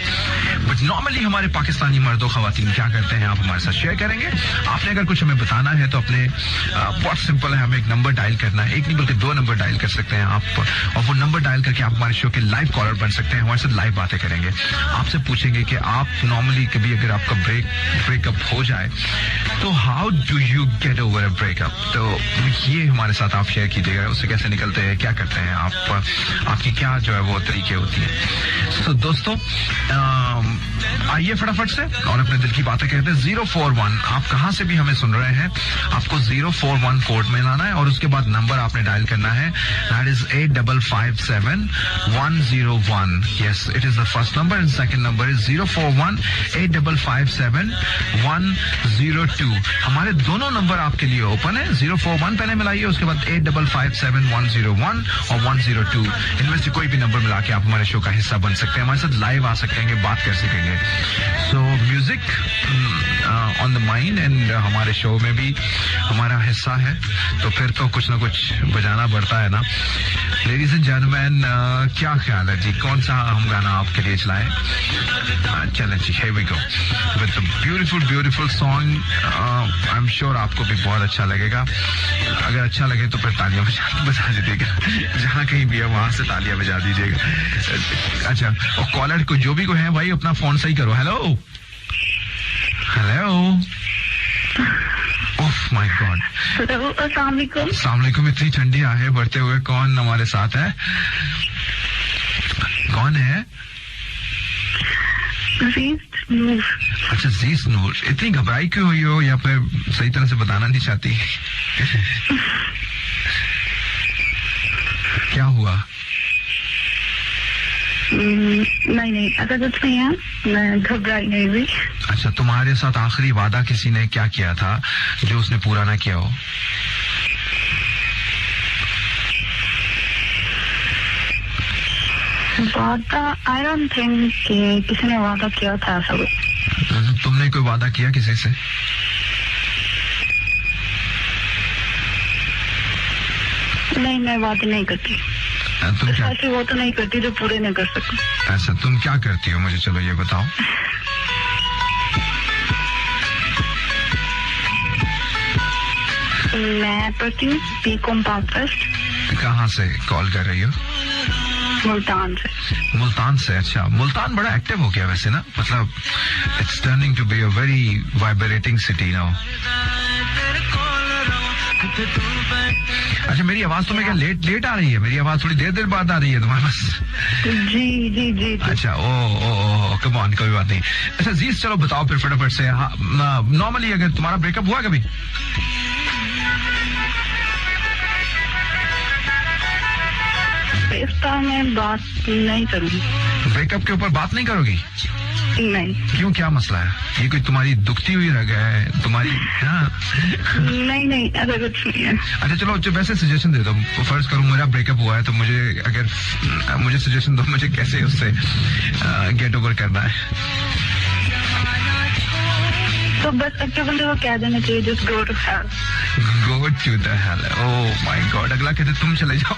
बट नॉर्मली हमारे पाकिस्तानी मर्दों खवातीन क्या करते हैं, आप हमारे साथ शेयर करेंगे. आपने अगर कुछ हमें बताना है तो अपने बहुत सिंपल है, हमें एक नंबर डायल करना है, एक नहीं बल्कि 2 नंबर डायल कर सकते हैं आप, और वो नंबर डायल करके आप हमारे शो के लाइव कॉलर बन सकते हैं. हमारे साथ लाइव बातें करेंगे, आपसे पूछेंगे कि आप नॉर्मली कभी अगर आपका ब्रेकअप हो जाए तो how do you get over a breakup. तो ये हमारे साथ आप शेयर कीजिएगा, उससे कैसे निकलते हैं, क्या करते हैं आप, आपकी क्या जो है वो तरीके होती है. तो दोस्तों आइए फटाफट से और अपने दिल की बातें कहते हैं. 041, आप कहां से भी हमें सुन रहे हैं, आपको 041 कोड में लाना है और उसके बाद नंबर आपने डायल करना है, that is 8557 101. Yes, it is the first number and second number is 041 8557 102. हमारे दोनों नंबर आपके लिए ओपन है. 041 पहले मिलाइए, उसके बाद 8557 101 और 102. इनमें से कोई भी नंबर मिला के आप हमारे शो का हिस्सा बन सकते हैं, हमारे साथ लाइव आ सकेंगे, बात कर सकेंगे. सो music on the mind and हमारे शो में भी हमारा हिस्सा है, तो फिर तो कुछ ना कुछ बजाना पड़ता है ना. लेडीज एंड जेंटलमैन, क्या ख्याल है जी, कौन सा हम गाना आपके लिए चलाएं? चलें जी, here we go with a beautiful song. I am sure आपको भी बहुत अच्छा लगेगा. अगर अच्छा लगे तो फिर तालियां बजा दीजिएगा, जहाँ कहीं भी है वहां से तालियां बजा दीजिएगा. अच्छा, और कॉलर को जो भी को है भाई अपना फोन सही करो. Hello oh my God. Hello, अस्सलाम वालेकुम. इतनी ठंडी आहे बढ़ते हुए कौन हमारे साथ है, कौन है? अच्छा, जीस नूर. इतनी घबराई क्यों हुई हो, या फिर सही तरह से बताना नहीं चाहती? क्या हुआ? नहीं, ऐसा कुछ नहीं है, मैं घबराई नहीं हुई. अच्छा, तुम्हारे साथ आखिरी वादा किसी ने क्या किया था जो उसने पूरा ना किया हो? वादा, आई डोंट थिंक कि किसी ने वादा किया था ऐसा कुछ. तुमने कोई वादा किया किसी से? नहीं, मैं वादे नहीं करती. तुम क्या? ऐसे वो तो नहीं करती जो पूरे नहीं कर सकती. अच्छा, तुम क्या करती हो मुझे चलो ये बताओ. मैं पढ़ती हूँ बीकॉम पास. कहाँ से कॉल कर रही हो? मुल्तान से। मुल्तान से, अच्छा। मुल्तान बड़ा एक्टिव हो गया वैसे ना, मतलब it's turning to be a very vibrating city now. अच्छा, मेरी आवाज तुम्हें क्या लेट आ रही है? मेरी आवाज थोड़ी देर बाद आ रही है तुम्हारे पास? जी जी जी। अच्छा, ओ कम ऑन, कोई बात नहीं। अच्छा जीस, चलो बताओ फिर फटाफट से। नॉर्मली अगर तुम्हारा ब्रेकअप हुआ कभी? इसका मैं बात नहीं करूँगी। ब्रेकअप के ऊपर बात नहीं करोगी? नहीं। क्यों, क्या मसला है? ये कोई तुम्हारी दुखती हुई रग है तुम्हारी? हाँ। नहीं, ऐसा कुछ नहीं है। अच्छा चलो, वैसे सजेशन दे दो। फर्ज करूँ मेरा ब्रेकअप हुआ है तो मुझे सजेशन दो, मुझे कैसे उससे गेट ओवर करना है। तो बस अच्छे बंदे को कह देना चाहिए, just go to hell. Go to the hell, oh my God. अगला कहते तुम चले जाओ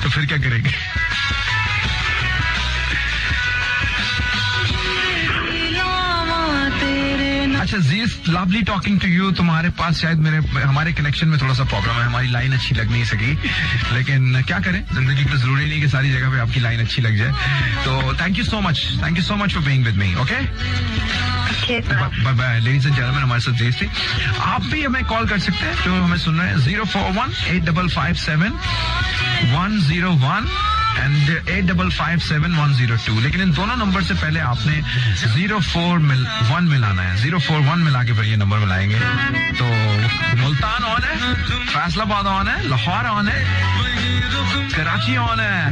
तो फिर क्या करेंगे? अच्छा जीस, लवली टॉकिंग टू यू। तुम्हारे पास शायद हमारे कनेक्शन में थोड़ा सा प्रॉब्लम है, हमारी लाइन अच्छी लग नहीं सकी, लेकिन क्या करें, जिंदगी तो जरूरी नहीं कि सारी जगह पे आपकी लाइन अच्छी लग जाए। तो thank you so much for being with me. Okay, bye bye ladies and gentleman. हमारे साथ जीस थी। आप भी हमें कॉल कर सकते हैं जो हमें सुन रहे हैं 041-8557-101 एंड 8557-102। लेकिन इन दोनों नंबर से पहले आपने 041 मिलाना है। 041 मिला के फिर ये नंबर मिलाएंगे। तो मुल्तान ऑन है, फैसलाबाद ऑन है, लाहौर ऑन है, कराची ऑन है।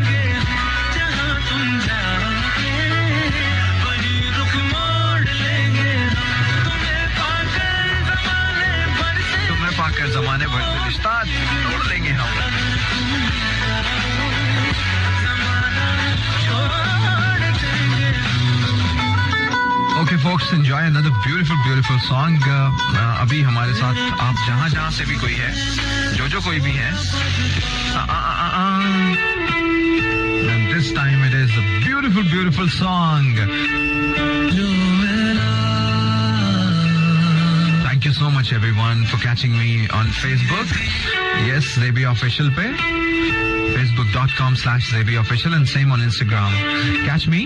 तुम्हें पाकर जमाने भर से रिश्ता तोड़ लेंगे हम। Okay folks, enjoy another beautiful song. अभी हमारे साथ आप जहाँ से भी कोई है, जो कोई भी है, and this time it is a beautiful song. Thank you so much everyone for catching me on Facebook. Yes, Zebi Official पे, facebook.com/ZebiOfficial and same on Instagram. Catch me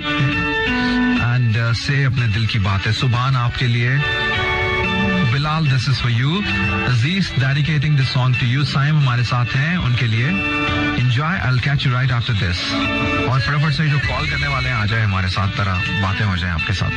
and say अपने दिल की बात है। सुभान आपके लिए, Bilal this is for you, Aziz dedicating this song to you, Saim हमारे साथ हैं उनके लिए। Enjoy, I'll catch you right after this। और फटाफट से जो कॉल करने वाले हैं आ जाए हमारे साथ, तरह बातें हो जाए आपके साथ।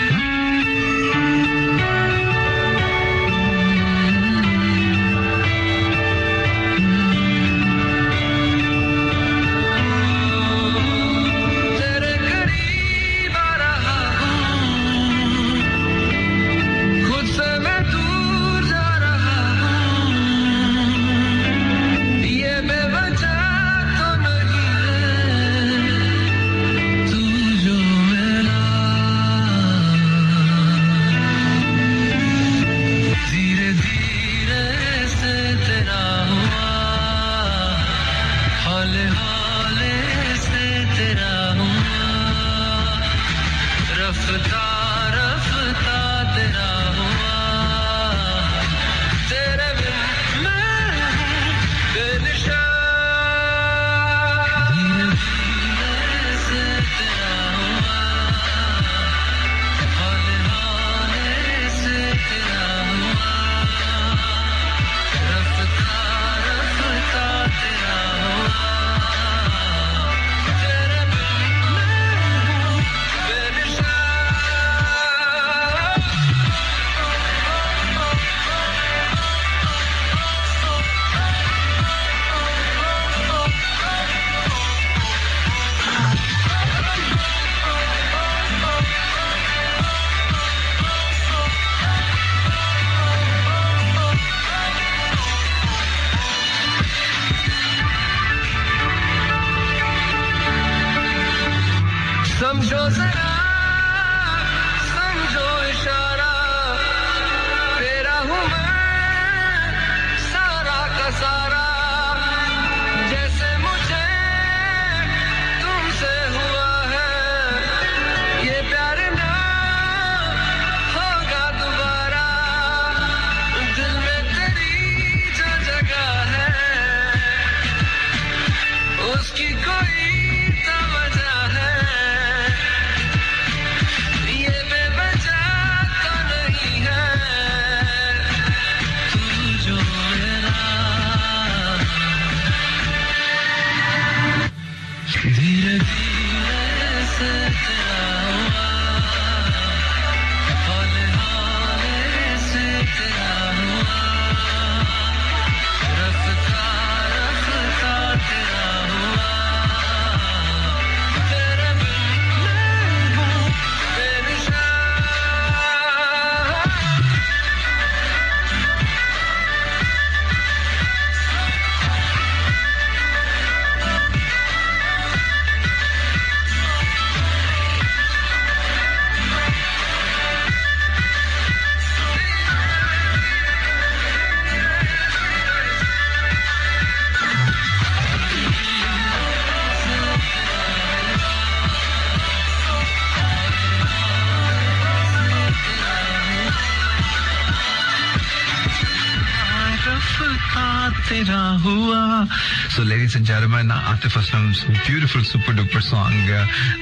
का तेरा हुआ. So ladies and gentlemen, Atif Aslam's beautiful super duper song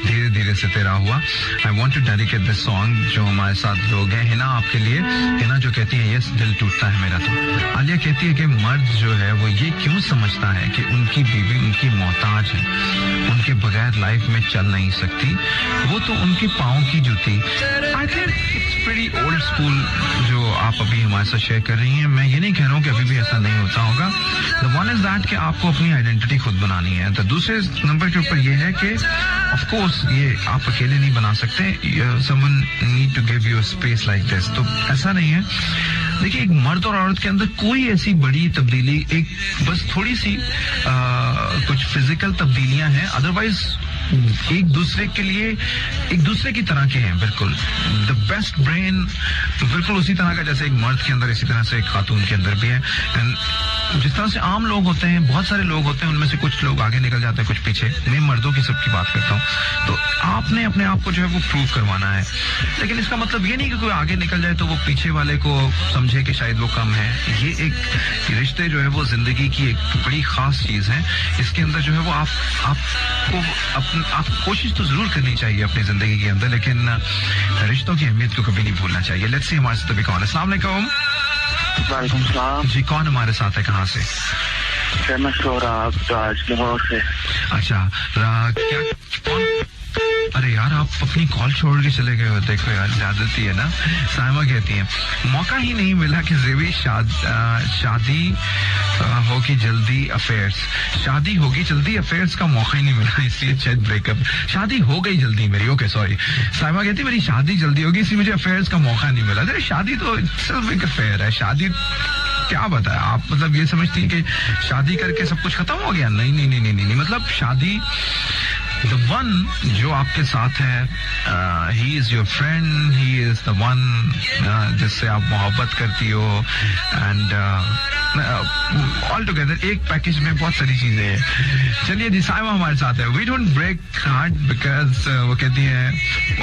धीरे धीरे से तेरा हुआ. I want to dedicate this song जो हमारे साथ लोग हैं. हिना आपके लिए. हिना जो कहती है यस दिल टूटता है मेरा तो. आलिया कहती है कि मर्द जो है वो ये क्यों समझता है कि उनकी बीवी उनकी मोहताज है, उनके बगैर लाइफ में चल नहीं सकती, वो तो उनके पाँव की जूती. I think it's pretty old school जो आप अभी हमारे साथ शेयर कर रही हैं. मैं ये नहीं कह रहा हूँ कि अभी भी ऐसा नहीं होता होगा. द वन इज दैट कि आपको अपनी आइडेंटिटी खुद बनानी है. तो दूसरे नंबर के ऊपर ये है कि ऑफ कोर्स ये आप अकेले नहीं बना सकते. Someone need to give you a space like this. तो ऐसा नहीं है. देखिए, एक मर्द और औरत के अंदर कोई ऐसी बड़ी तब्दीली, एक बस थोड़ी सी कुछ फिजिकल तब्दीलियां हैं, अदरवाइज एक दूसरे के लिए एक दूसरे की तरह के हैं. बिल्कुल द बेस्ट ब्रेन बिल्कुल उसी तरह का जैसे एक मर्द के अंदर, इसी तरह से एक खातून के अंदर भी है. एंड जिस तरह से आम लोग होते हैं, बहुत सारे लोग होते हैं, उनमें से कुछ लोग आगे निकल जाते हैं, कुछ पीछे. मैं मर्दों की सबकी बात करता हूँ. तो आपने अपने आप को जो है वो प्रूव करवाना है. लेकिन इसका मतलब ये नहीं कि कोई आगे निकल जाए तो वो पीछे वाले को समझे कि शायद वो कम है. ये एक रिश्ते जो है वो जिंदगी की एक बड़ी खास चीज है. इसके अंदर जो है वो आप कोशिश तो जरूर करनी चाहिए अपनी जिंदगी के अंदर, लेकिन रिश्तों की अहमियत को कभी नहीं भूलना चाहिए. लेट्स सी हमारे साथ अभी कौन है. अस्सलाम वालेकुम. वालेकुम सलाम जी, कौन हमारे साथ है, कहाँ से? सर मैं सोहराब राज लाहौर से. अच्छा, क्या कौन? अरे यार, आप अपनी कॉल छोड़ के चले गए हो. देखो यार, आदत ही है ना. साइमा कहती है मौका ही नहीं मिला कि जेबी शादी होगी जल्दी अफेयर्स. शादी होगी जल्दी अफेयर्स का मौका ही नहीं मिला, इसलिए शायद ब्रेकअप. शादी हो गई जल्दी मेरी. Okay sorry. साइमा कहती है मेरी शादी जल्दी होगी इसलिए मुझे अफेयर्स का मौका नहीं मिला. अरे शादी तो सिर्फ एक अफेयर है. शादी क्या बताया आप, मतलब ये समझती है कि शादी करके सब कुछ खत्म हो गया? नहीं नहीं नहीं नहीं, मतलब शादी द वन जो आपके साथ है, he is your friend, he is the one जिससे आप मोहब्बत करती हो. एंड ऑल टुगेदर एक पैकेज में बहुत सारी चीजें हैं. चलिए जी, साइमा हमारे साथ है. We don't break heart because वो कहती है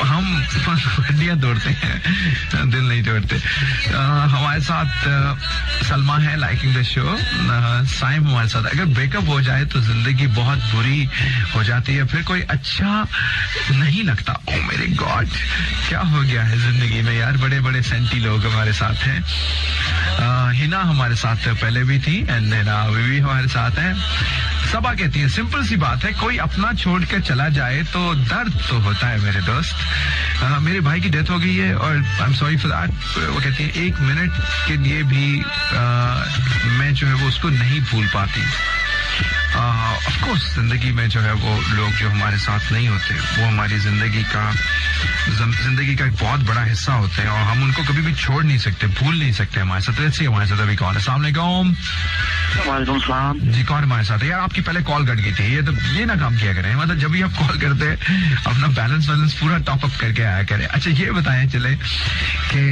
हम हड्डियां तोड़ते हैं, दिल नहीं तोड़ते. हमारे साथ सलमा है, लाइकिंग द शो. साइम हमारे साथ. अगर ब्रेकअप हो जाए तो जिंदगी बहुत बुरी हो जाती है, फिर कोई अच्छा नहीं लगता. ओ मेरे गॉड, क्या हो गया है जिंदगी में यार. बड़े बड़े सेंटी लोग हमारे साथ हैं. हिना हमारे साथ पहले भी थी एंड हिना अभी भी हमारे साथ है. सबा कहती है सिंपल सी बात है, कोई अपना छोड़ कर चला जाए तो दर्द तो होता है मेरे दोस्त. मेरे भाई की डेथ हो गई है और I am sorry for that. वो कहती है एक मिनट के लिए भी मैं जो है वो उसको नहीं भूल पाती. ऑफ कोर्स जिंदगी में जो है वो लोग जो हमारे साथ नहीं होते वो हमारी जिंदगी का एक बहुत बड़ा हिस्सा होते हैं और हम उनको कभी भी छोड़ नहीं सकते, भूल नहीं सकते. हमारे साथ ऐसे हमारे साथ अभी कौन है? अस्सलाम वालेकुम. वालेकुम सलाम. जी, कौन हमारे साथ है? यार आपकी पहले कॉल कट गई थी. ये ना काम किया करें, मतलब जब भी आप कॉल करते हैं अपना बैलेंस पूरा टॉप अप करके आया करें. अच्छा ये बताएं चले कि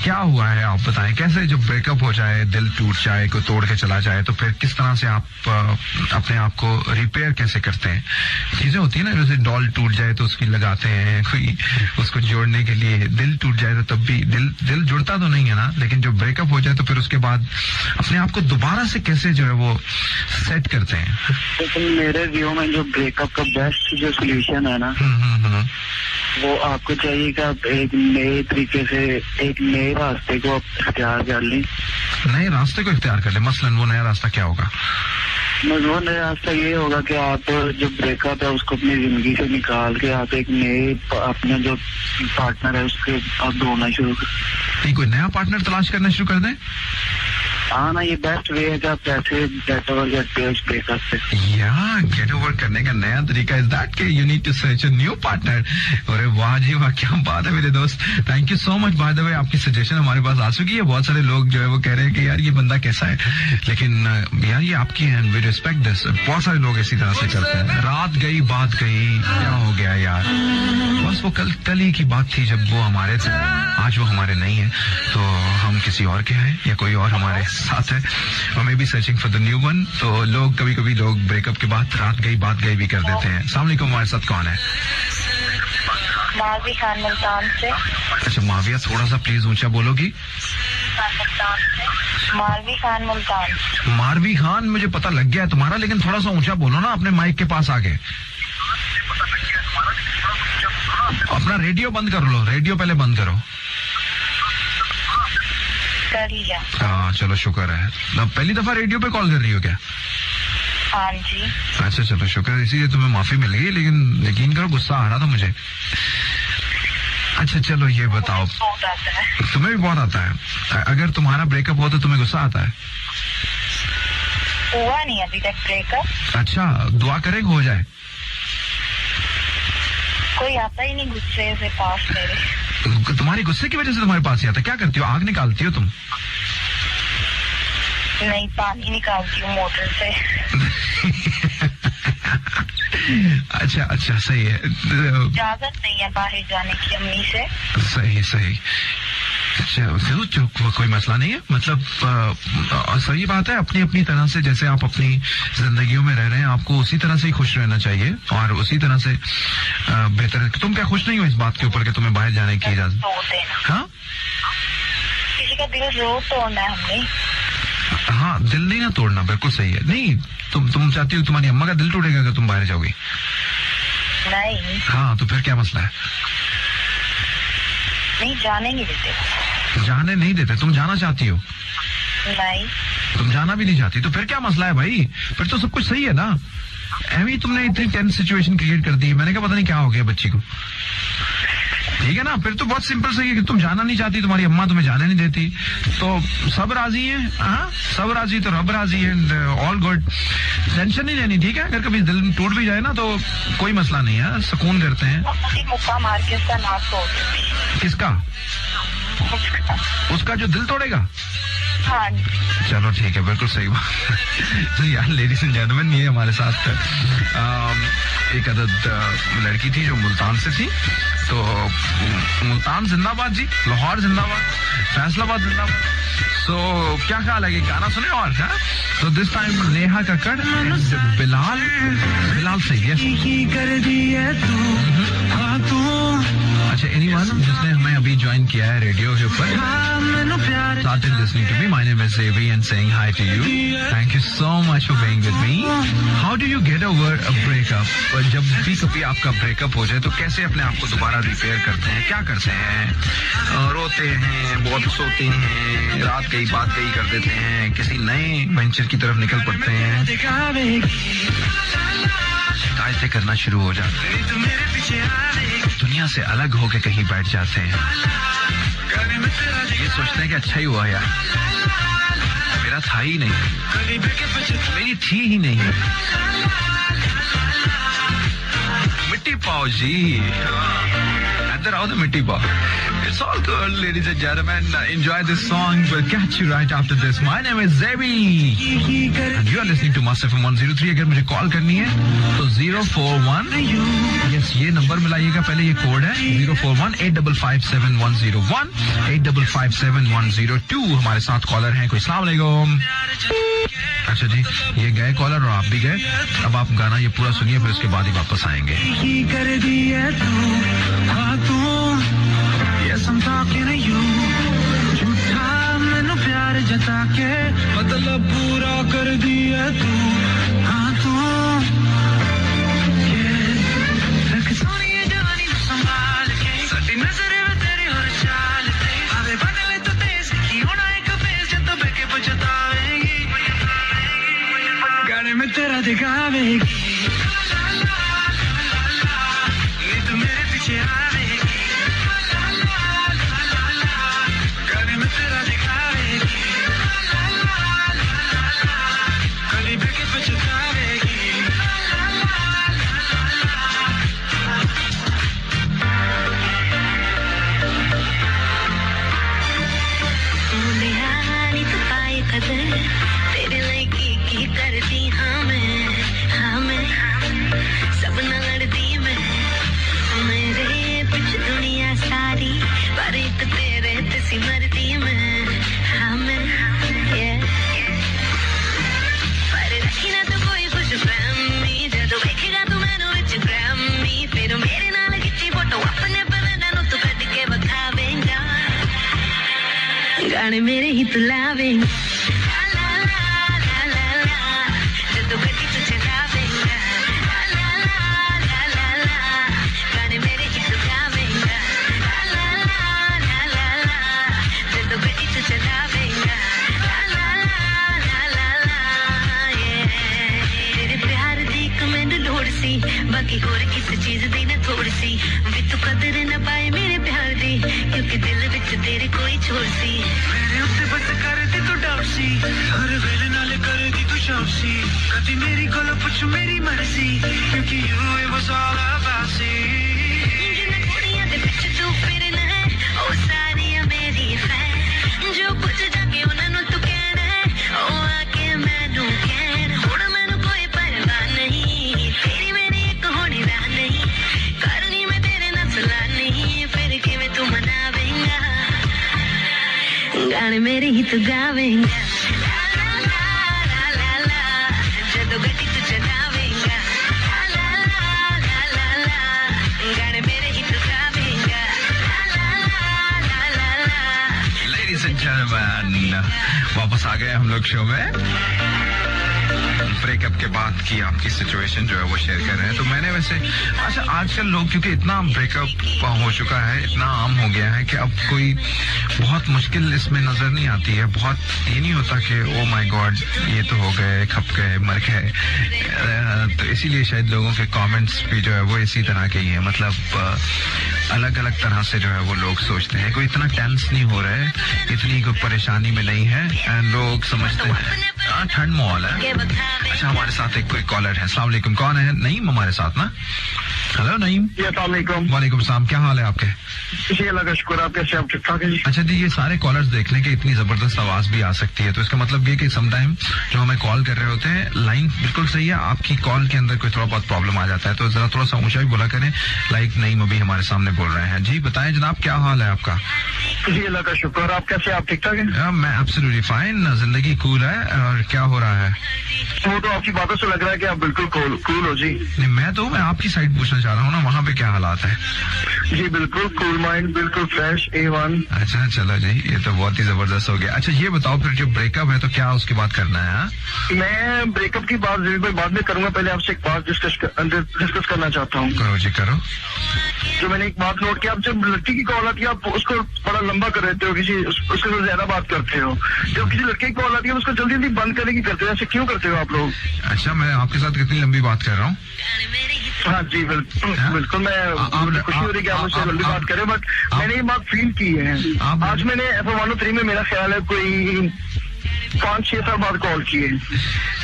क्या हुआ है, आप बताएं कैसे जब ब्रेकअप हो जाए, दिल टूट जाए, कोई तोड़ के चला जाए तो फिर किस तरह से आप अपने आप को रिपेयर कैसे करते हैं? चीजें होती है ना, जैसे डॉल टूट जाए तो उसकी लगाते हैं, कोई उसको जोड़ने के लिए. दिल टूट जाए तो तब भी दिल जुड़ता तो नहीं है ना, लेकिन जब ब्रेकअप हो जाए तो फिर उसके बाद अपने आप को दोबारा से कैसे जो है वो सेट करते हैं? तो मेरे व्यू में जो ब्रेकअप का बेस्ट जो सोल्यूशन है ना, वो आपको चाहिए कि आप एक नए तरीके से एक नए रास्ते को आप इख्तियार कर लें. नए रास्ते को इख्तियार कर ले. मसलन वो नया रास्ता क्या होगा? वो नया रास्ता ये होगा कि आप जो ब्रेकअप है उसको अपनी जिंदगी से निकाल के आप एक नए अपना जो पार्टनर है उसके आप ढूंढना शुरू करें. कोई नया पार्टनर तलाश करना शुरू कर दें. हाँ ना, ये बेस्ट वे है कि आप कैसे गेट ओवर ब्रेकअप से. गेट ओवर करने का नया तरीका इज दैट कि you need to search a new partner. अरे वाह जी वाह, क्या बात है मेरे दोस्त. Thank you so much. By the way आपकी सजेशन हमारे पास आ चुकी है. बहुत सारे लोग जो है वो कह रहे हैं कि यार ये बंदा कैसा है, लेकिन यार ये आपकी है, वी रिस्पेक्ट दिस. बहुत सारे लोग इसी तरह से करते हैं. रात गई बात गई, क्या हो गया यार, बस वो कल ही की बात थी जब वो हमारे थे, आज वो हमारे नहीं है तो हम किसी और के हैं या कोई और हमारे साथ है और may be searching for the new one. तो लोग कभी लोग ब्रेकअप के बाद रात गई बात गई भी कर देते हैं. अस्सलाम वालेकुम. हमारे साथ कौन है? मावी खान मुल्तान से. अच्छा माविया, थोड़ा सा प्लीज ऊंचा बोलोगी. मारवी खान मुल्तान। मारवी खान, मुझे पता लग गया है तुम्हारा, लेकिन थोड़ा सा ऊंचा बोलो ना अपने माइक के पास आके। अपना रेडियो बंद कर लो, रेडियो पहले बंद करो। कर लिया। हाँ चलो शुक्र है। पहली दफा रेडियो पे कॉल कर रही हो क्या? हाँ जी। अच्छा चलो शुक्र है, इसीलिए तुम्हें माफी मिल गई, लेकिन यकीन करो गुस्सा आ रहा था मुझे। अच्छा चलो ये बताओ, तुम्हें भी बहुत आता है? अगर तुम्हारा ब्रेकअप हो तो तुम्हें गुस्सा आता है? हुआ नहीं अभी तक ब्रेकअप। अच्छा, दुआ करें हो जाए। कोई आता ही नहीं गुस्से से पास मेरे। तुम्हारे गुस्से की वजह से तुम्हारे पास ही आता है? क्या करती हो, आग निकालती हो तुम? नहीं, पानी निकालती हूँ मोटर से। अच्छा अच्छा सही है। इजाजत नहीं है बाहर जाने की अम्मी से। सही सही। अच्छा कोई मसला नहीं है, मतलब सही बात है। अपनी अपनी तरह से जैसे आप अपनी जिंदगियों में रह रहे हैं, आपको उसी तरह से ही खुश रहना चाहिए और उसी तरह से बेहतर है। तुम क्या खुश नहीं हो इस बात के ऊपर कि तुम्हें बाहर जाने की इजाजत? हाँ, किसी का दिल जरूर तोड़ना है हमने। हाँ, दिल नहीं ना तोड़ना, बिल्कुल सही है। नहीं तुम चाहती हो तुम्हारी अम्मा का दिल टूटेगा अगर तुम बाहर जाओगी? नहीं। हाँ तो फिर क्या मसला है? नहीं, जाने नहीं देते। जाने नहीं देते? तुम जाना चाहती हो? नहीं। तुम जाना भी नहीं चाहती, तो फिर क्या मसला है भाई? फिर तो सब कुछ सही है ना। एमी तुमने इतनी टेंस सिचुएशन क्रिएट कर दी है, मैंने कहा पता नहीं क्या हो गया बच्ची को। ठीक है ना, फिर तो बहुत सिंपल सही है कि तुम जाना नहीं चाहती, तुम्हारी अम्मा तुम्हें जाने नहीं देती, तो सब राजी है। हाँ, सब राजी तो रब राजी है, ऑल गुड। टेंशन नहीं लेनी, ठीक है? अगर कभी दिल टूट भी जाए ना तो कोई मसला नहीं है, सुकून करते हैं। मुक्का मार के उसका नाक तोड़। किसका? उसका जो दिल तोड़ेगा? हाँ। चलो ठीक है, बिल्कुल सही बात। तो यार लेडीज एंड जेंटलमैन, ये हमारे साथ एक अदद लड़की थी जो मुल्तान से थी। तो मुल्तान जिंदाबाद जी, लाहौर जिंदाबाद, फैसलाबाद जिंदाबाद। तो क्या ख्याल है कि गाना सुने और क्या? तो दिस टाइम नेहा कक्कड़, बिलाल सही है। अच्छा, एनीवन जिसने हमें अभी ज्वाइन किया है रेडियो के ऊपर, started listening to me. My name is Zevi and saying hi to you. Thank you so much for being with me. How do you get over a breakup? जब भी कभी आपका ब्रेकअप हो जाए तो कैसे अपने आप को दोबारा रिपेयर करते हैं? क्या करते हैं? रोते हैं, बहुत सोते हैं, रात गई बात गई कर देते हैं, किसी नए वेंचर की तरफ निकल पड़ते हैं, शिकायतें करना शुरू हो जाते हैं, दुनिया से अलग होके कहीं बैठ जाते हैं, ये सोचते हैं कि अच्छा ही हुआ यार, मेरा था ही नहीं, मेरी थी ही नहीं। मिट्टी पाओ जी, अंदर आओ तो मिट्टी पाओ। It's all good, ladies and gentlemen. Enjoy this song. We'll catch you right after this. My name is Zebi, and you are listening to Must FM 103. अगर मुझे कॉल करनी है तो 041, yes, ये नंबर मिलाइएगा, पहले ये कोड है 041-855-7101, 855-7102। हमारे साथ कॉलर हैं कोई। अस्सलाम वालेकुम। अच्छा जी, ये गए कॉलर और आप भी गए। अब आप गाना ये पूरा सुनिए, फिर उसके बाद ही वापस आएंगे। Yes, I'm talking to you. झूठा मैंने प्यार जता के मतलब पूरा कर दिया तू। हाँ तू रख सोनिए जवानी तो संभाल के, सटी नजर में तेरी हर चाल पे, आवे बदले तो तेज की होना एक फेस जब तो बेके पछतावेगी, गाने में तेरा दिखावेगी, नहीं तो मेरे पीछे आवेगी, तेरा दिखावेगी, कली बेके पछतावेगी। तूने हानी तो पाए कदर, तेरे लड़की की कर दी हाँ मैं सब न लड़दी मैं, मेरे पीछे दुनिया सारी, पर एक तेरे तेसी मरदी मैं, हाँ मैं, पर रखी ना तो कोई खुश फहमी, जब देखेगा तू मैनू विच ग्रैमी, फिर मेरे नाल खिच्ची फोटो अपने बदन नू तू कट के बखावेगा, गाने गाने मेरे ही तू लावेंगा ला ला ला ला ला जब गड्डी तू चलावेंगा ला ला ला ला ला गाने मेरे ही तू गावेंगा ला ला ला ला ला जब गड्डी तू चलावेंगा ला ला ला ला ला तेरे प्यार दी कमेंट ढोड़ सी बाकी होर किसी चीज दी ना थोड़ सी भी तू कदर ना पाए मेरे प्यार दी क्योंकि दिल विच तेरे कोई छोड़ सी मेरे उत्ते बस कर दी तू डाउट सी हर वेले नाले कर दी तू शाउट सी कदी मेरी कोलो पुछ मेरी मर्जी क्योंकि you it was all about see जिन कुड़ियां दे विच तू फिरना है ओ सारियां मेरी फैन जो कुछ जाके उन्हां नूं तू कहना है ओ आके मैनू कहन हुण मैनू कोई परवाह नहीं तेरी मेरी एक होनी राह नहीं करनी मैं तेरे नाल सलाह नहीं फिर किवें तू मनावेंगा गाने मेरे ही तू गावेंगा ला ला ला ला ला ला जदों गड्डी तू चलावेंगा ला ला ला ला ला गाने मेरे ही तू गावेंगा ला ला ला ला ला Ladies and gentlemen, वापस आ गए हम लोग शो में। ब्रेकअप के बाद की आपकी सिचुएशन जो है वो शेयर कर रहे हैं। तो मैंने वैसे अच्छा आजकल लोग क्योंकि इतना ब्रेकअप हो चुका है, इतना आम हो गया है कि अब कोई बहुत मुश्किल इसमें नजर नहीं आती है। बहुत ये नहीं होता कि ओ माय गॉड ये तो हो गए, खप गए, मर गए। तो इसीलिए शायद लोगों के कमेंट्स भी जो है वो इसी तरह के ही है। मतलब अलग अलग तरह से जो है वो लोग सोचते हैं। कोई इतना टेंस नहीं हो रहा है, इतनी कोई परेशानी में नहीं है एंड लोग समझते हैं ठंड माहौल है। अच्छा हमारे साथ एक कोई कॉलर है। अस्सलाम वालेकुम, कौन है? नईम हमारे साथ ना। हेलो नईम। वालेकुम सलाम, क्या हाल है आपके? जी अल्लाह का शुक्र, आप कैसे? आप ठीक ठाक हैं? अच्छा जी, ये सारे कॉलर्स देख लें कि इतनी जबरदस्त आवाज भी आ सकती है, तो इसका मतलब ये कि समटाइम जो हमें कॉल कर रहे होते हैं लाइन बिल्कुल सही है, आपकी कॉल के अंदर कोई थोड़ा बहुत प्रॉब्लम आ जाता है, तो जरा थोड़ा सा ऊंचा भी बोला करें। लाइक नईम अभी हमारे सामने बोल रहे हैं। जी बताएं जनाब, क्या हाल है आपका? जी अल्लाह का शुक्र, आप कैसे? आप ठीक ठाक हैं? मैं एब्सोल्युटली फाइन, जिंदगी कूल है। और क्या हो रहा है? वो तो आपकी बातों से लग रहा है कि आप बिल्कुल कूल हो जी। नहीं मैं आपकी साइड पूछना चाह रहा हूँ ना, वहाँ पे क्या हालात है? जी बिल्कुल कूल माइंड, बिल्कुल फ्रेश A1। अच्छा चलो जी, ये तो बहुत ही जबरदस्त हो गया। अच्छा ये बताओ फिर जो ब्रेकअप है तो क्या उसके बाद करना है? हा? मैं ब्रेकअप की बात बाद में करूंगा, पहले आपसे एक बात डिस्कस करना चाहता हूँ। करो जी करो। जो मैंने एक बात नोट किया, आप जब लड़की की कॉल आती है आप उसको बड़ा लंबा कर देते हो, उसके साथ ज्यादा बात करते हो। जब किसी लड़के की कॉल आती है उसको जल्दी जल्दी बंद करने की करते हो, ऐसे क्यों करते हो आप लोग? अच्छा मैं आपके साथ कितनी लंबी बात कर रहा हूँ? हाँ जी बिल्कुल मैं खुशी हो रही है कि आप मुझसे जल्दी बात करें, बट मैंने ये बात फील की है। आज मैंने FM103 में मेरा ख्याल है कोई 5-6 साल बाद कॉल किए।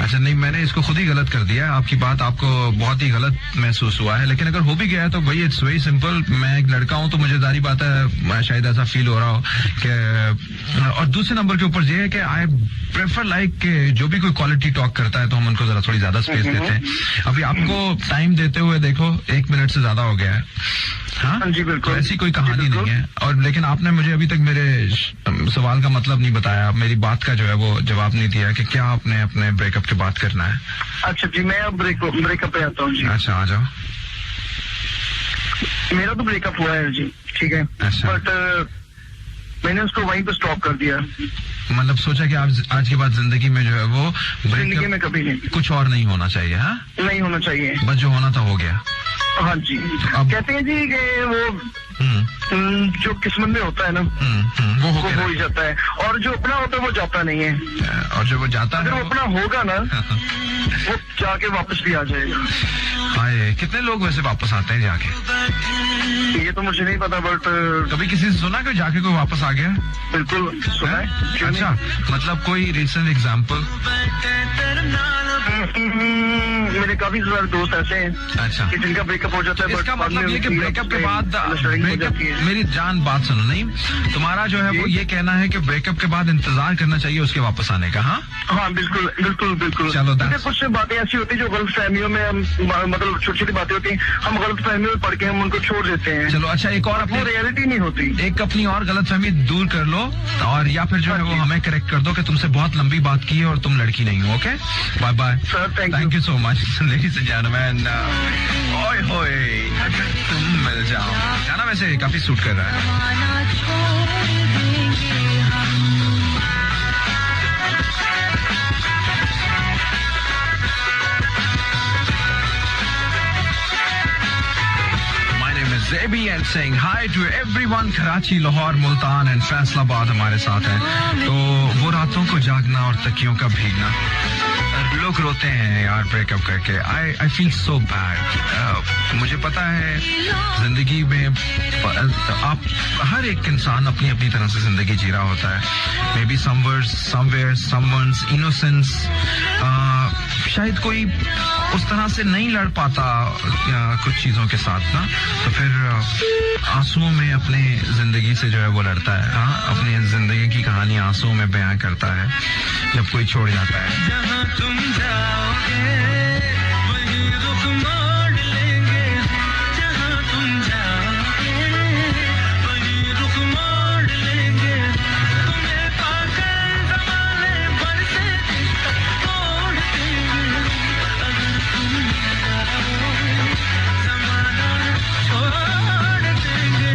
अच्छा नहीं, मैंने इसको खुद ही गलत कर दिया। आपकी बात आपको बहुत ही गलत महसूस हुआ है, लेकिन अगर हो भी गया है तो भाई इट्स वेरी सिंपल। मैं एक लड़का हूं तो मुझे जारी बात है शायद ऐसा फील हो रहा हो कि, और दूसरे नंबर के ऊपर ये है कि आई प्रेफर लाइक कि जो भी कोई क्वालिटी टॉक करता है तो हम उनको जरा थोड़ी ज्यादा स्पेस देते हैं। अभी आपको टाइम देते हुए देखो 1 मिनट से ज्यादा हो गया है। हाँ जी बिल्कुल, ऐसी कोई कहानी नहीं है। और लेकिन आपने मुझे अभी तक मेरे सवाल का मतलब नहीं बताया, मेरी बात का जो है वो जवाब नहीं दिया कि क्या आपने अपने ब्रेकअप के बाद करना है। अच्छा जी, मैं अब ब्रेकअप पे आता हूँ जी। अच्छा आ जाओ। मेरा तो ब्रेकअप हुआ है जी, ठीक है। अच्छा। बट मैंने उसको वहीं पे स्टॉप कर दिया। मतलब सोचा कि आप आज के बाद जिंदगी में जो है वो जिंदगी में कभी नहीं, कुछ और नहीं होना चाहिए। हाँ नहीं होना चाहिए, बस जो होना था हो गया। हाँ जी। कहते हैं जी कि वो जो किस्मत में होता है ना वो हो ही जाता है, और जो अपना होता है वो जाता नहीं है। और जो वो जाता है, वो अपना होगा ना वो जाके वापस भी आ जाएगा। हाय, कितने लोग वैसे वापस आते हैं जाके? ये तो मुझे नहीं पता, बट कभी किसी से सुना कि जाके कोई वापस आ गया? बिल्कुल सुना है। अच्छा मतलब कोई रिसेंट एग्जाम्पल? मेरे काफी सारे दोस्त ऐसे हैं अच्छा कि जिनका ब्रेकअप हो जाता है। इसका मतलब ये कि ब्रेकअप के बाद मेरी जान बात सुनो, नहीं तुम्हारा जो है वो ये कहना है कि ब्रेकअप के बाद इंतजार करना चाहिए उसके वापस आने का? हाँ हाँ बिल्कुल बिल्कुल बिल्कुल। चलो कुछ बातें ऐसी होती है जो गलत फहमियों में हम, मतलब छोटी छोटी बातें होती हैं, हम गलत फहमियों में पढ़ के हम उनको छोड़ देते हैं। चलो अच्छा, एक और अपनी रियलिटी नहीं होती। एक अपनी और गलत फहमी दूर कर लो, और या फिर जो है वो हमें करेक्ट कर दो कि तुमसे बहुत लंबी बात की है और तुम लड़की नहीं हो। Okay bye bye sir, thank you so much ladies and gentleman. ओए होए तुम मिल जाओ, गाना वैसे काफी सूट कर रहा है। and saying hi to everyone. Karachi, Lahore, Multan and Faisalabad हमारे साथ हैं. तो वो रातों को जागना और तकियों का भीगना. लोग रोते हैं यार ब्रेकअप करके. I feel so bad. मुझे पता है जिंदगी में आप हर एक इंसान अपनी अपनी तरह से जिंदगी जी रहा होता है. Maybe somewhere someone's innocence. शायद कोई उस तरह से नहीं लड़ पाता कुछ चीजों के साथ ना, तो फिर आंसुओं में अपने जिंदगी से जो है वो लड़ता है. हाँ, अपनी जिंदगी की कहानी आंसुओं में बयां करता है जब कोई छोड़ जाता है. जहाँ तुम जाओगे वहीं रुख मोड़ लेंगे. जहाँ तुम जाओगे वहीं रुख मोड़ लेंगे. तुम्हें पाकर ज़माने भर से तोड़ देंगे. अगर तुम जाओगे ज़माना छोड़ देंगे.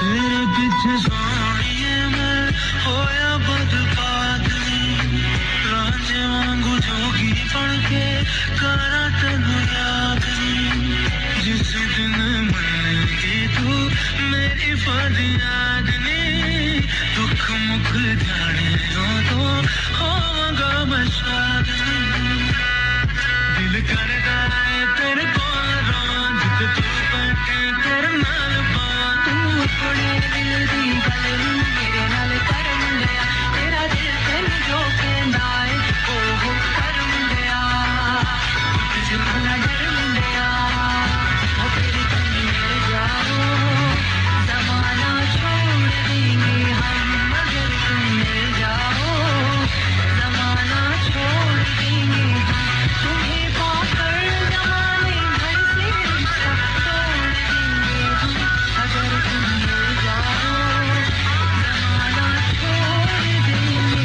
तेरे पीछे सोनिए मैं होया बर्बाद. रांझे वांगू जोगी बन के करा तेनू याद. जिस दिन मिलेगी तू मेरी फरियाद नी. दुख मुख जाने तो होवांगा मैं शाद. दिल करदा है तेरे कोल रों जित तू बैठे तेरे नाल पावां. तू अपने दिल दी गल मेरे नाल कर मुंडिया. तेरा दिल तैनू जो कहंदा है ओह कर मुंडिया. तुझे ना डर मुंडिया ओ तेरे कन्नी मिल जाओ. ज़माना छोड़ देंगे हम अगर तुम मिल जाओ. ज़माना छोड़ देंगे हम तुम्हें पाकर ज़माने भर से रिश्ता तोड़ देंगे हम अगर तुम मिल जाओ. ज़माना छोड़ देंगे.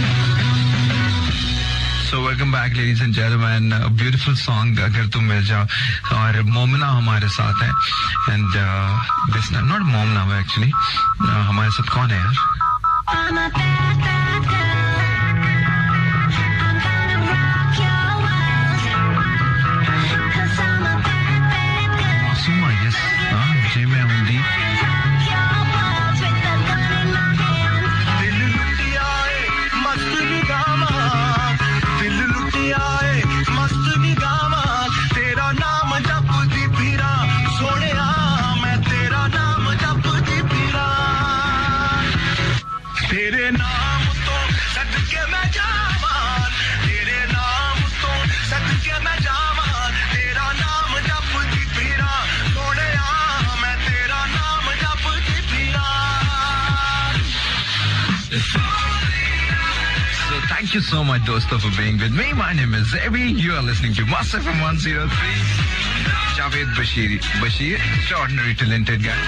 So welcome back ladies and gentlemen. A beautiful song अगर तुम मिल जाओ. और मोमना हमारे साथ है and this not मोमना actually. हमारे साथ कौन है यार? I'm a bad, bad girl. I'm gonna rock your world. 'Cause I'm a bad, bad girl. Masuma yes. हाँ जे मैं हुंदी. Rock your world with the gun in my hand. दिल लुटिया है मस्त निगामां. दिल लुटिया है मस्त निगामां. तेरा नाम जपदी फिरा सोनिया. मैं तेरा नाम जपदी फिरा. तेरे नाम तो सदके मैं जावां. तेरे नाम तो सदके मैं जावां. तेरा नाम जपदी फिरा सोनिया. मैं तेरा नाम जपदी फिरा. So thank you so much dosto for being with me. My name is Zebi. You are listening to Mass FM 103. Javed Bashir, extraordinary talented guy.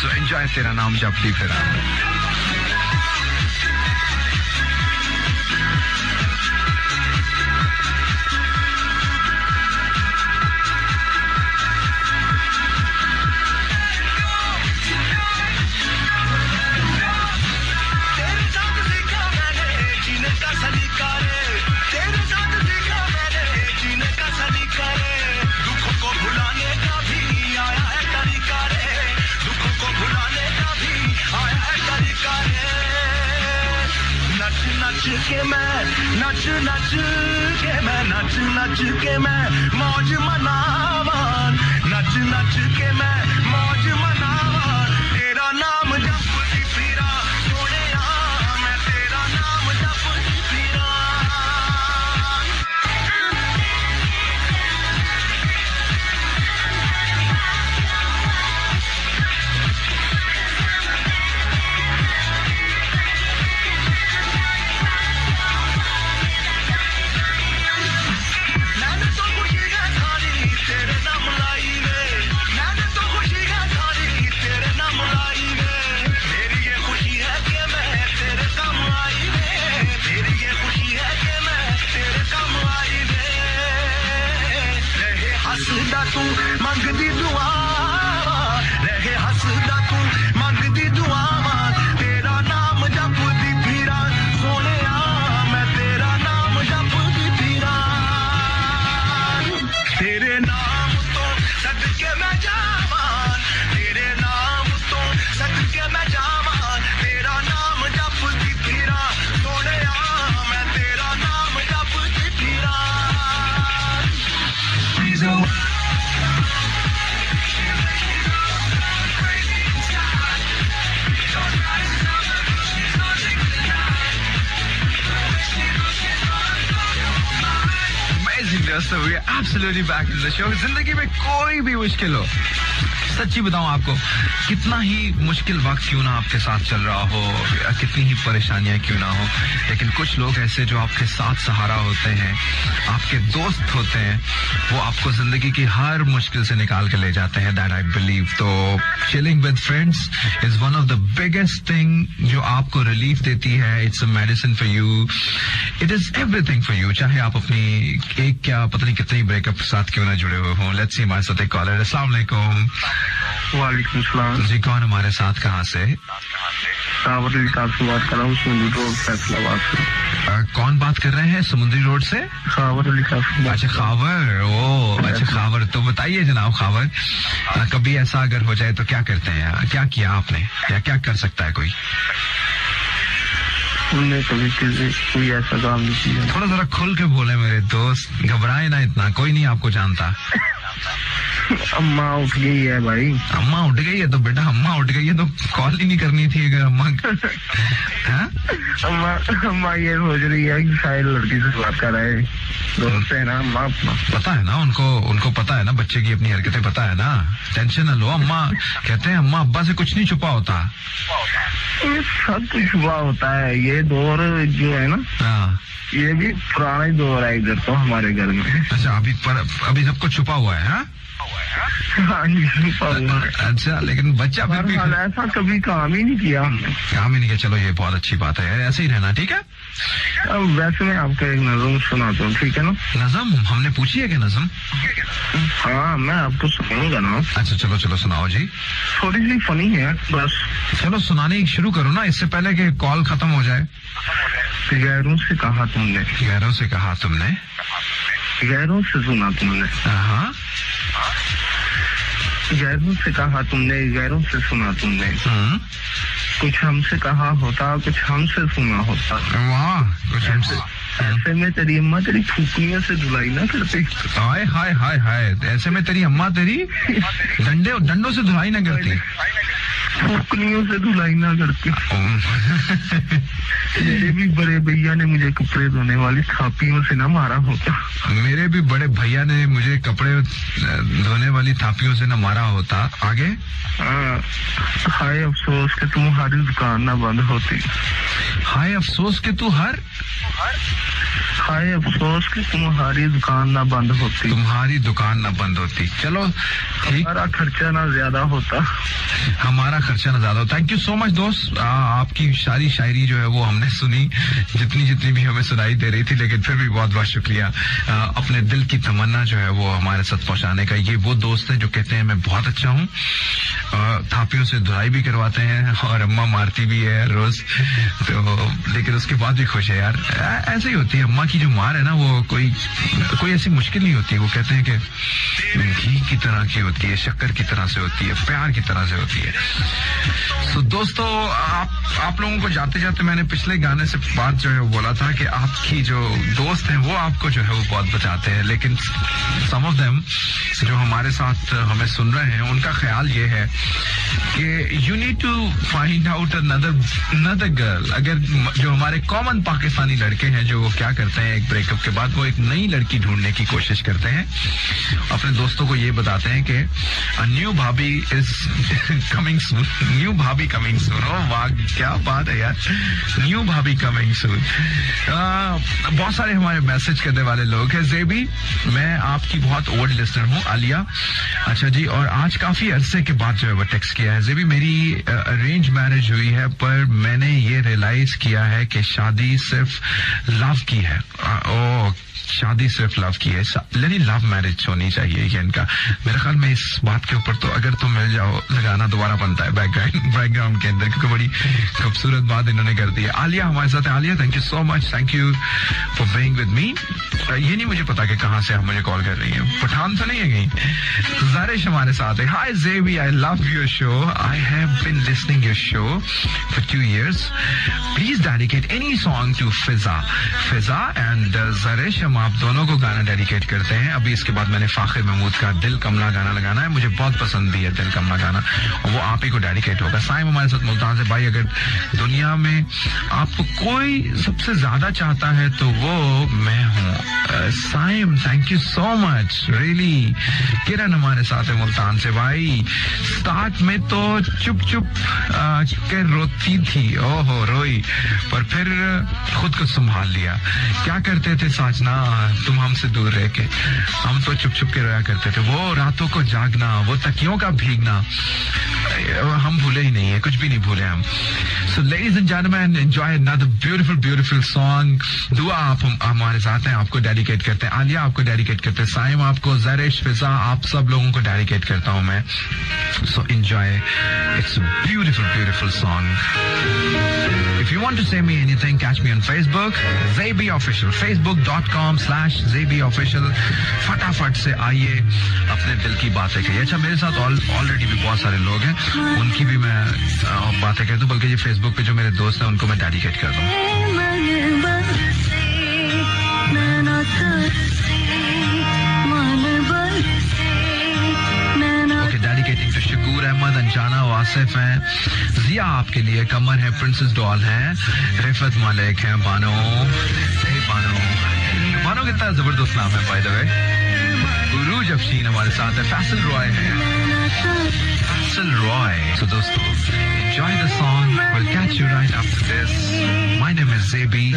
So enjoy Tera Naam Japli Fira. तेरे साथ सीखा मैंने जीने का सलीका रे. तेरे साथ सीखा मैंने जीने का सलीका रे. दुखों को भुलाने का भी आया है तरीका रे. दुखों को भुलाने का भी आया है तरीका रे. नच नच के मैं नच नच के मैं नच नच के मैं मौज मनावान. नच नच के मैं मौज मनावान. तेरा नाम जपदी फिरा सोनिया. मैं तेरा नाम जपदी फिरा. मैंने तो खुशी है सारी तेरे नाम लाई रे. मैंने तो खुशी है सारी तेरे नाम लाई रे. मेरी ये खुशी है कि मैं तेरे काम आई रे. मेरी ये खुशी है कि मैं तेरे काम आई रे. रहे हंसदा तू मंगदी दुआ. रहे हंसदा तू मंगदी दुआ. तेरा नाम जपदी फिरा सोनिया. मैं तेरा नाम जपदी फिरा. दोस्तों, we are absolutely back in the show. जिंदगी में कोई भी मुश्किल हो, सच्ची बताऊं आपको, कितना ही मुश्किल वक्त क्यों ना आपके साथ चल रहा हो, या कितनी ही परेशानियां क्यों ना हो, लेकिन कुछ लोग ऐसे जो आपके साथ सहारा होते हैं, आपके दोस्त होते हैं, वो आपको जिंदगी की हर मुश्किल से निकाल के ले जाते हैं. That I believe. तो chilling with friends is one of the biggest thing जो आपको रिलीफ देती है. It's a medicine for you. It is everything for you. चाहे आप अपनी एक क्या पता नहीं कितनी ब्रेकअप के साथ क्यों ना जुड़े हुए हों. Let's see हमारे साथ एक कॉलर. अस्सलाम वालेकुम. वालेकुम सलाम जी, कौन हमारे साथ, कहाँ से? सावर अली साहब से बात कर रहा हूँ, समुद्री रोड फैसलाबाद से. कौन बात कर रहे हैं समुद्री रोड से? सावर अली साहब. अच्छा खावर, ओ अच्छा खावर. तो बताइए जनाब खावर, कभी ऐसा अगर हो जाए तो क्या करते हैं, क्या किया आपने, या क्या कर सकता है कोई? उन्हें कभी कोई ऐसा काम नहीं किया. थोड़ा जरा खुल के बोले मेरे दोस्त, घबराए ना इतना, कोई नहीं आपको जानता. अम्मा उठ गई है भाई. अम्मा उठ गई है तो बेटा, अम्मा उठ गई है तो कॉल ही नहीं करनी थी अगर अम्मा. अम्मा ये सोच रही है कि शायद लड़की से बात कर रहा है, दोस्त है ना अम्मा अपना. पता है ना उनको पता है ना बच्चे की अपनी हरकतें, पता है ना. टेंशन न लो. अम्मा कहते हैं अम्मा अब्बा से कुछ नहीं छुपा होता. ये सब कुछ छुपा होता है. ये दौर जो है ना, ये भी पुराना ही दौर है इधर तो हमारे घर में. अच्छा, अभी सब कुछ छुपा हुआ है. हाँ छुपा हुआ है. अच्छा, लेकिन बच्चा फिर भी ऐसा कभी काम ही नहीं किया हमने. काम ही नहीं किया. चलो ये बहुत अच्छी बात है, ऐसे ही रहना. ठीक है. वैसे मैं आपको एक नज़म सुनाता हूँ, ठीक है ना? नज़म हमने पूछी है क्या नज़म? हाँ, मैं आपको सुनाऊंगा ना. अच्छा चलो सुनाओ जी. थोड़ी सी फनी है बस. चलो सुनाने शुरू करो ना, इससे पहले कि कॉल खत्म हो जाए. गैरों से कहा तुमने, गैरों से कहा तुमने, गैरों से सुना तुमने. हाँ, गैरों से कहा तुमने, गैरों से सुना तुमने. कुछ हमसे कहा होता, कुछ हमसे सुना होता. वाह, कुछ हमसे. ऐसे में तेरी अम्मा तेरी फूकनियों से धुलाई ना करती. हाय हाय हाय हाय. ऐसे में तेरी अम्मा तेरी डंडों से धुलाई ना करती, फूकनियों से धुलाई ना करती. मेरे भी बड़े भैया ने मुझे कपड़े धोने वाली थापियों से ना मारा होता. मेरे भी बड़े भैया ने मुझे कपड़े धोने वाली थापियों से ना मारा होता. आगे. हाय अफसोस कि तुम्हारी दुकान ना बंद होती. हाय अफसोस कि तू हाय अफसोस कि तुम्हारी दुकान ना बंद होती. तुम्हारी दुकान ना बंद होती. चलो ठीक. हमारा खर्चा ना ज्यादा होता. हमारा खर्चा ना ज्यादा होता. थैंक यू सो मच दोस्त. आपकी सारी शायरी जो है वो हमने सुनी, जितनी भी हमें सुनाई दे रही थी, लेकिन फिर भी बहुत बहुत शुक्रिया अपने दिल की तमन्ना जो है वो हमारे साथ पहुंचाने का. ये वो दोस्त है जो कहते हैं मैं बहुत अच्छा हूँ, थापियों से धुलाई भी करवाते हैं और अम्मा मारती भी है रोज, तो लेकिन उसके बाद भी खुश है यार. ऐसे ही होती है अम्मा की जो मार है ना, वो कोई ऐसी मुश्किल नहीं होती. वो कहते हैं कि घी की तरह की होती है, शक्कर की तरह से होती है, प्यार की तरह से होती है. तो दोस्तों, आप लोगों को जाते जाते मैंने पिछले गाने से बात जो है वो बोला था कि आपकी जो दोस्त हैं वो आपको जो है वो बहुत बचाते हैं, लेकिन सम ऑफ देम जो हमारे साथ हमें सुन रहे हैं उनका ख्याल ये है कि you need to find out another girl. अगर जो हमारे कॉमन पाकिस्तानी लड़के हैं जो वो क्या करते हैं, एक ब्रेकअप के बाद वो एक नई लड़की ढूंढने की कोशिश करते हैं, अपने दोस्तों को ये बताते हैं कि न्यू भाभी इज कमिंग सून, न्यू भाभी कमिंग सून. ओ वाह, क्या बात है यार, न्यू भाभी कमिंग सून. बहुत सारे हमारे मैसेज करने वाले लोग हैं. जेबी, मैं आपकी बहुत ओल्ड लिस्नर हूँ. आलिया, अच्छा जी. और आज काफी अरसे के बाद जो है वो टेक्स्ट किया है. जेबी, मेरी अरेंज मैरिज हुई है, पर मैंने ये रियलाइज किया है कि शादी सिर्फ लव की है. ओ, शादी सिर्फ लव की है. लव मैरिज होनी चाहिए ये इनका. मेरे ख्याल में इस बात के ऊपर तो अगर तुम मिल जाओ लगाना दोबारा बनता है बैकग्राउंड के अंदर, क्योंकि बड़ी खूबसूरत बात इन्होंने कर दी है. आलिया हमारे साथ है. Alia, thank you so much. Thank you for being with मी. ये नहीं मुझे पता कि कहाँ से आप मुझे कॉल कर रही हैं. पठान तो नहीं है कहीं. जारिश हमारे साथ है. Hi JB, I love your show. I have been listening your show for 2 years. Please dedicate any song to Fiza and Zarish. हम आप दोनों को गाना डेडिकेट करते हैं. अभी इसके बाद मैंने फाखिर महमूद का दिल कमला गाना लगाना है. मुझे बहुत पसंद भी है दिल कमला गाना, और वो आप ही को डेडिकेट होगा। साइम हमारे साथ मुल्तान से। भाई अगर दुनिया में आपको कोई सबसे ज्यादा चाहता है तो वो मैं हूँ। Saim thank you so much really. Kiran हमारे साथ है मुल्तान से। भाई स्टार्ट में तो चुप चुप कर रोती थी, ओहो रोई, पर फिर खुद को संभाल लिया। क्या करते थे साजना तुम हमसे दूर रह के? हम तो चुप चुप के रोया करते थे। वो रातों को जागना, वो तकियों का भीगना हम भूले ही नहीं है, कुछ भी नहीं भूले हम। So ladies and gentlemen, enjoy another beautiful song. दुआ आप हमारे साथ हैं, आपको डेडिकेट करते हैं। आलिया आपको डेडिकेट करते हैं, साइम आपको, जरिश, फिजा, आप सब लोगों को डेडिकेट करता हूं मैं। So enjoy. It's a beautiful song. If you want to say me anything, catch me on Facebook, Zabi Official, facebook.com/Zabi Official. फटाफट से आइए अपने दिल की बातें कहिए। अच्छा मेरे साथ ऑलरेडी भी बहुत सारे लोग हैं, उनकी भी मैं बातें कर दूं, बल्कि ये फेसबुक पे जो मेरे दोस्त हैं उनको मैं डेडिकेट कर दूं। Okay, dedicating to Shakoor Ahmed, Anjana, Wasif हैं, जिया आपके लिए, कमर है, प्रिंसेस डॉल है, रिफत मलिक है, बानो कितना जबरदस्त नाम है बाय द वे। उरूज अफशीन हमारे साथ है, फैसल रॉय है, So दोस्तों, enjoy the song. We'll catch you right after this. My name is Zabi.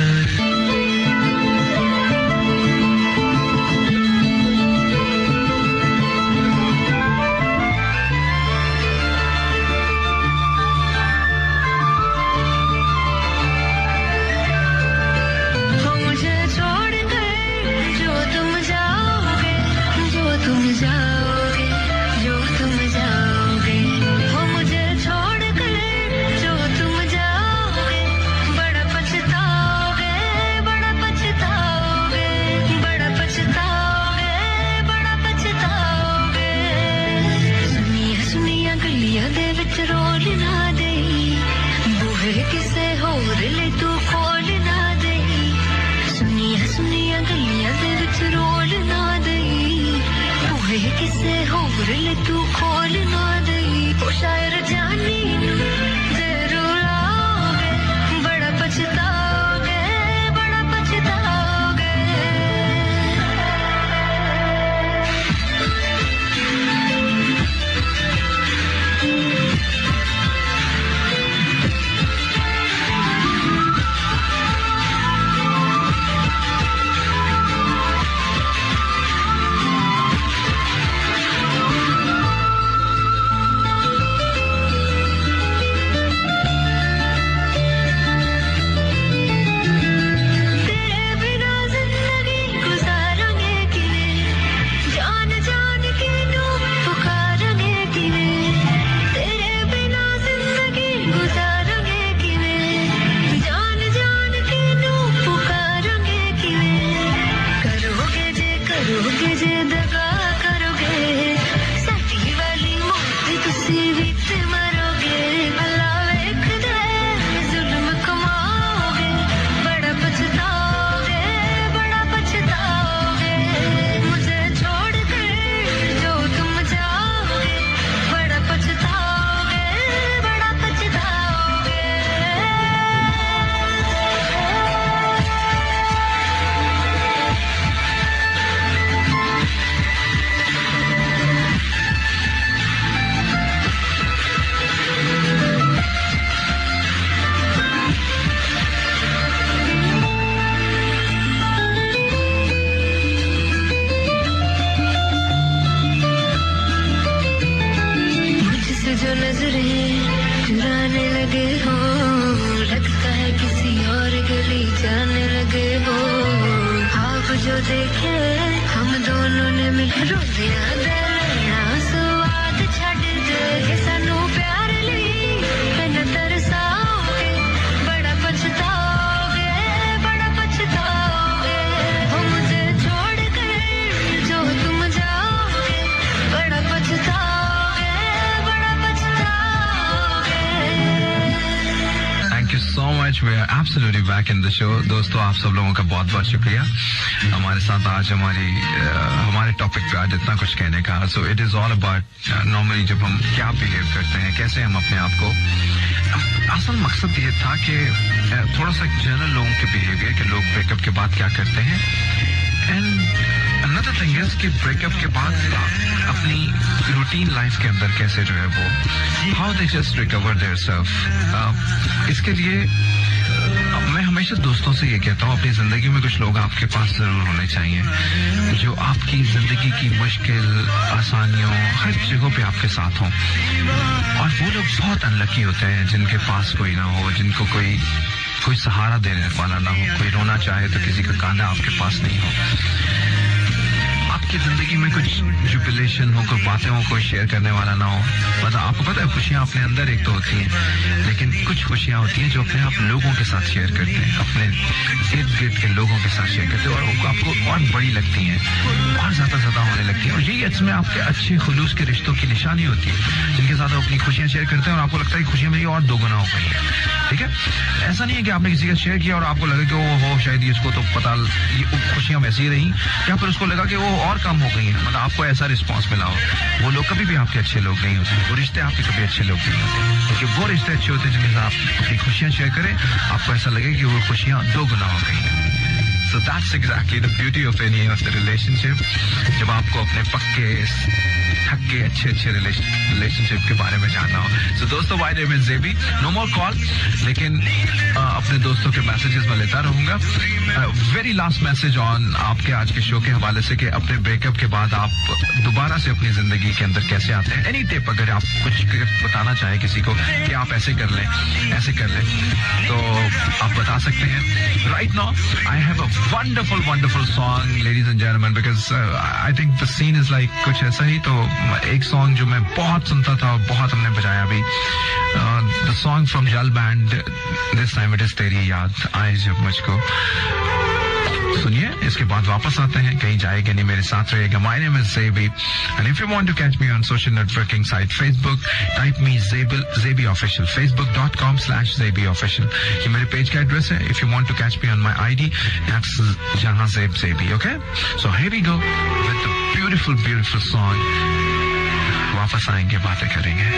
so much. We are absolutely back in the show. दोस्तों आप सब लोगों का बहुत बहुत शुक्रिया हमारे साथ आज हमारे टॉपिक पे आज इतना कुछ कहने का. So it is all about normally जब हम क्या बिहेव करते हैं, कैसे हम अपने आप को, असल मकसद ये था कि थोड़ा सा जनरल लोगों के बिहेवियर के लोग ब्रेकअप के बाद क्या करते हैं. एंड another thing is कि ब्रेकअप के बाद अपनी रूटीन लाइफ के अंदर कैसे जो है वो how they just recover their self. इसके लिए मैं हमेशा दोस्तों से ये कहता हूँ अपनी जिंदगी में कुछ लोग आपके पास जरूर होने चाहिए जो आपकी जिंदगी की मुश्किल आसानियों हर जगहों पे आपके साथ हों. और वो लोग बहुत अनलकी होते हैं जिनके पास कोई ना हो, जिनको कोई सहारा देने वाला ना हो, कोई रोना चाहे तो किसी का कांधा आपके पास नहीं हो, आपकी जिंदगी में कुछ जुबिलेशन हो, कोई बातें हो, कोई शेयर करने वाला ना हो. मतलब आपको पता है खुशियां अपने अंदर एक तो होती हैं, लेकिन कुछ खुशियां होती हैं जो अपने आप लोगों के साथ शेयर करते हैं, अपने इर्द गिर्द के लोगों के साथ शेयर करते हैं, और वो आपको और बड़ी लगती हैं और ज्यादा होने लगती हैं. और यही इसमें आपके अच्छे खुलूस के रिश्तों की निशानी होती है, जिनके साथ आप अपनी खुशियां शेयर करते हैं और आपको लगता है कि खुशियां मेरी और दोगुना हो गई है. ठीक है, ऐसा नहीं है कि आपने किसी का शेयर किया और आपको लगा कि वो हो शायद इसको तो पता खुशियां वैसी रही, या फिर उसको लगा कि वो और कम हो गई है. मतलब आपको ऐसा रिस्पांस मिला हो. वो लोग कभी भी आपके अच्छे लोग नहीं होते, वो रिश्ते आपके कभी अच्छे लोग नहीं होते, क्योंकि वो रिश्ते अच्छे होते हैं जिनके साथ आप अपनी खुशियां शेयर करें, आपको ऐसा लगे कि वो खुशियां दोगुना हो गई हैं. So that's exactly the beauty of any of the relationship. जब आपको अपने पक्के थके अच्छे रिलेशनशिप के बारे में जानना हो. So दोस्तों, my name is Zebi. No more call, लेकिन अपने दोस्तों के मैसेजेस में लेता रहूंगा. वेरी लास्ट मैसेज ऑन आपके आज के शो के हवाले से कि अपने ब्रेकअप के बाद आप दोबारा से अपनी जिंदगी के अंदर कैसे आते हैं. एनी टिप अगर आप कुछ बताना चाहें किसी को कि आप ऐसे कर लें, ऐसे कर लें, तो आप बता सकते हैं. Right now I have a wonderful song, ladies and gentlemen, because I think the scene is like कुछ ऐसा ही. तो एक सॉन्ग जो मैं बहुत सुनता था और बहुत हमने बजाया अभी, the song from Jal Band, this time it is तेरी याद आए जब मुझको. सुनिए, इसके बाद वापस आते हैं. कहीं जाएगा नहीं, मेरे साथ रहेगा. My name is Zebi, and if you want to catch me on social networking site Facebook, type me Zebi Official, facebook.com/Zebi Official. ये मेरे पेज का एड्रेस है. If you want to catch me on my ID, that's जहां Zebi. Okay, so here we go with the beautiful song. वापस आएंगे, बातें करेंगे.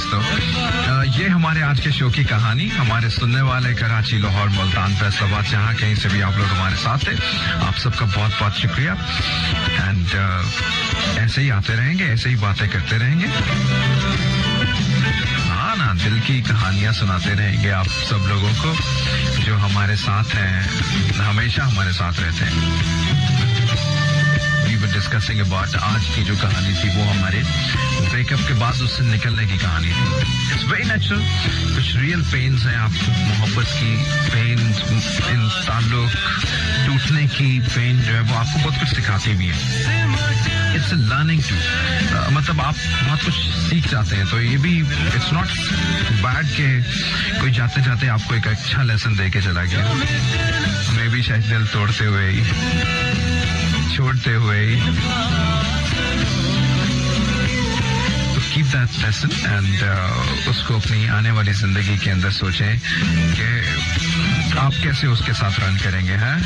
दोस्तों, ये हमारे आज के शो की कहानी। हमारे सुनने वाले कराची, लाहौर, मुल्तान, फैसलाबाद, जहाँ कहीं से भी आप लोग हमारे साथ थे, आप सबका बहुत बहुत शुक्रिया। एंड ऐसे ही आते रहेंगे, ऐसे ही बातें करते रहेंगे, ना दिल की कहानियां सुनाते रहेंगे आप सब लोगों को जो हमारे साथ हैं, हमेशा हमारे साथ रहते हैं। डिस्कसिंग अबाउट आज की जो कहानी थी वो हमारे ब्रेकअप के बाद उससे निकलने की कहानी थी। इट्स वेरी नेचुरल, कुछ रियल पेन्स हैं, आप मोहब्बत की पेन, इन ताल्लुक टूटने की पेन जो है वो आपको बहुत कुछ सिखाती भी है। इट्स लर्निंग टू, मतलब आप बहुत कुछ सीख जाते हैं। तो ये भी इट्स नॉट बैड के कोई जाते जाते आपको एक अच्छा लेसन दे के चला गया, हमें भी शायद दिल तोड़ते हुए ही, छोड़ते हुए ही। तो कीप दैट लेसन एंड उसको अपनी आने वाली जिंदगी के अंदर सोचें कि आप कैसे उसके साथ रन करेंगे। हैं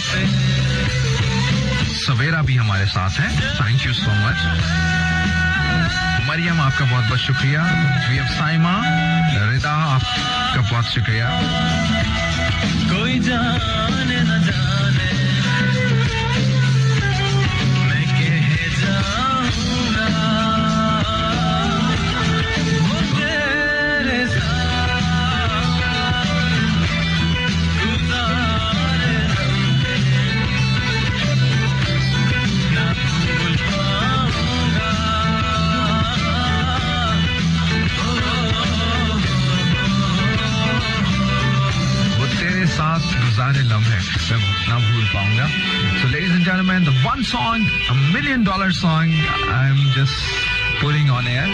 सवेरा भी हमारे साथ है, thank you so much. Mariam आपका बहुत बहुत शुक्रिया। वी साइमा, रिदा आपका बहुत शुक्रिया। कोई जाने न जाने गुजारे लम्हे मैं ना भूल पाऊंगा। So ladies and gentlemen, the one song, $1 million song I'm just putting on air.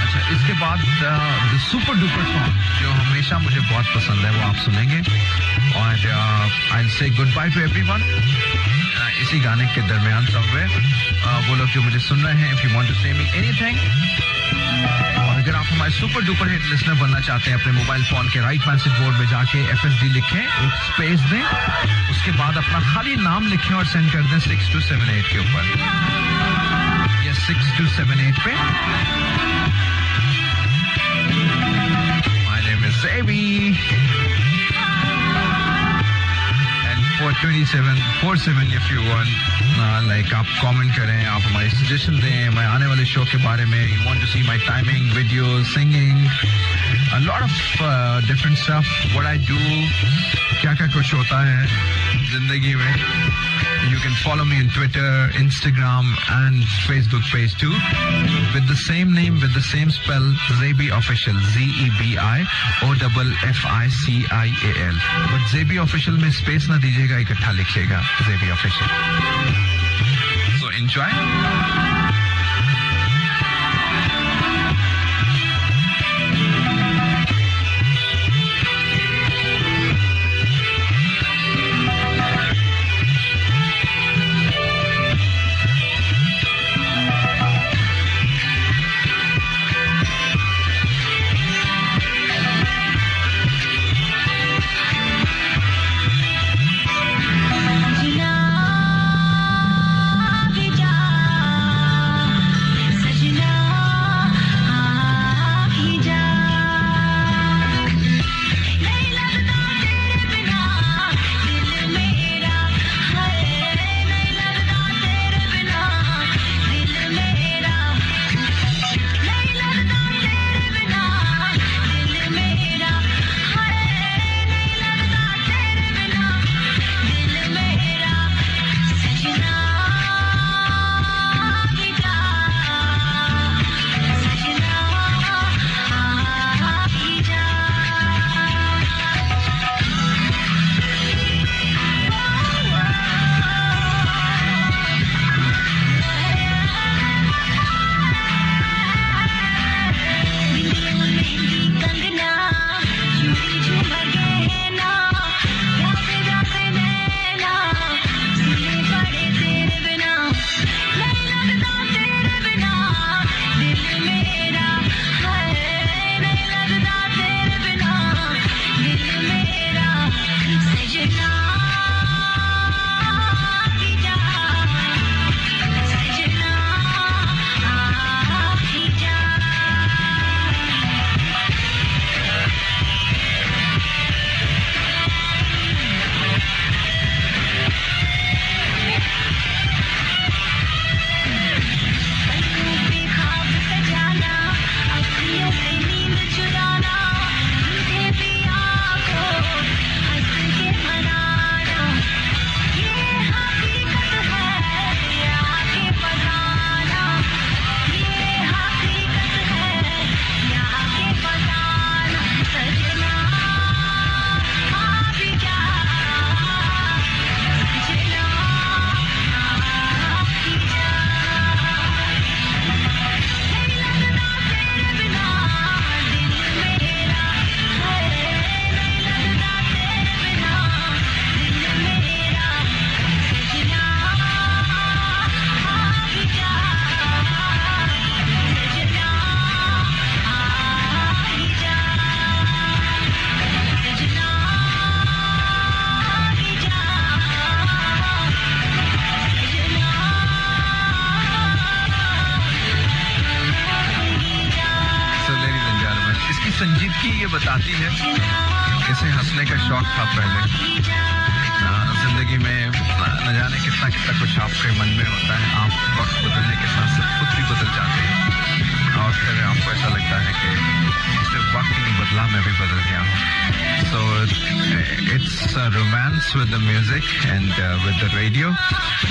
अच्छा, इसके बाद the super duper song जो हमेशा मुझे बहुत पसंद है वो आप सुनेंगे। और I'll say goodbye to everyone. इसी गाने के दरमियान सब वो लोग जो मुझे सुन रहे हैं, if you want to say me anything, और अगर आप हमारे सुपर डुपर हिट लिसनर बनना चाहते हैं, अपने मोबाइल फोन के राइट मैसेज बोर्ड में जाके FSD लिखें, एक स्पेस दें, उसके बाद अपना खाली नाम लिखें और सेंड कर दें 6278 के ऊपर, या 6278 पे। My name is Zebi. 427 if you want, like आप कमेंट करें, आप हमारी सजेशन दें हमारे आने वाले शो के बारे में। You want to see my timing, videos, singing, a lot of different stuff, what I do, क्या क्या कुछ होता है जिंदगी में। You can follow me on Twitter, Instagram and Facebook page too, with the same name, with the same spell, Zebi Official, ZEBI OFFICIAL, but Zebi Official में space ना दीजिएगा, इकट्ठा लिखिएगा Zebi Official. So enjoy. आती है। इसे हंसने का शौक था पहले। जिंदगी में न जाने कितना कितना कुछ आपके मन में होता है। आप वक्त बदलने के साथ साथ खुद भी बदल जाते हैं और फिर आपको ऐसा लगता है कि सिर्फ वक्त ही नहीं बदला, मैं भी बदल गया हूँ। So it's a romance with the music and with the radio.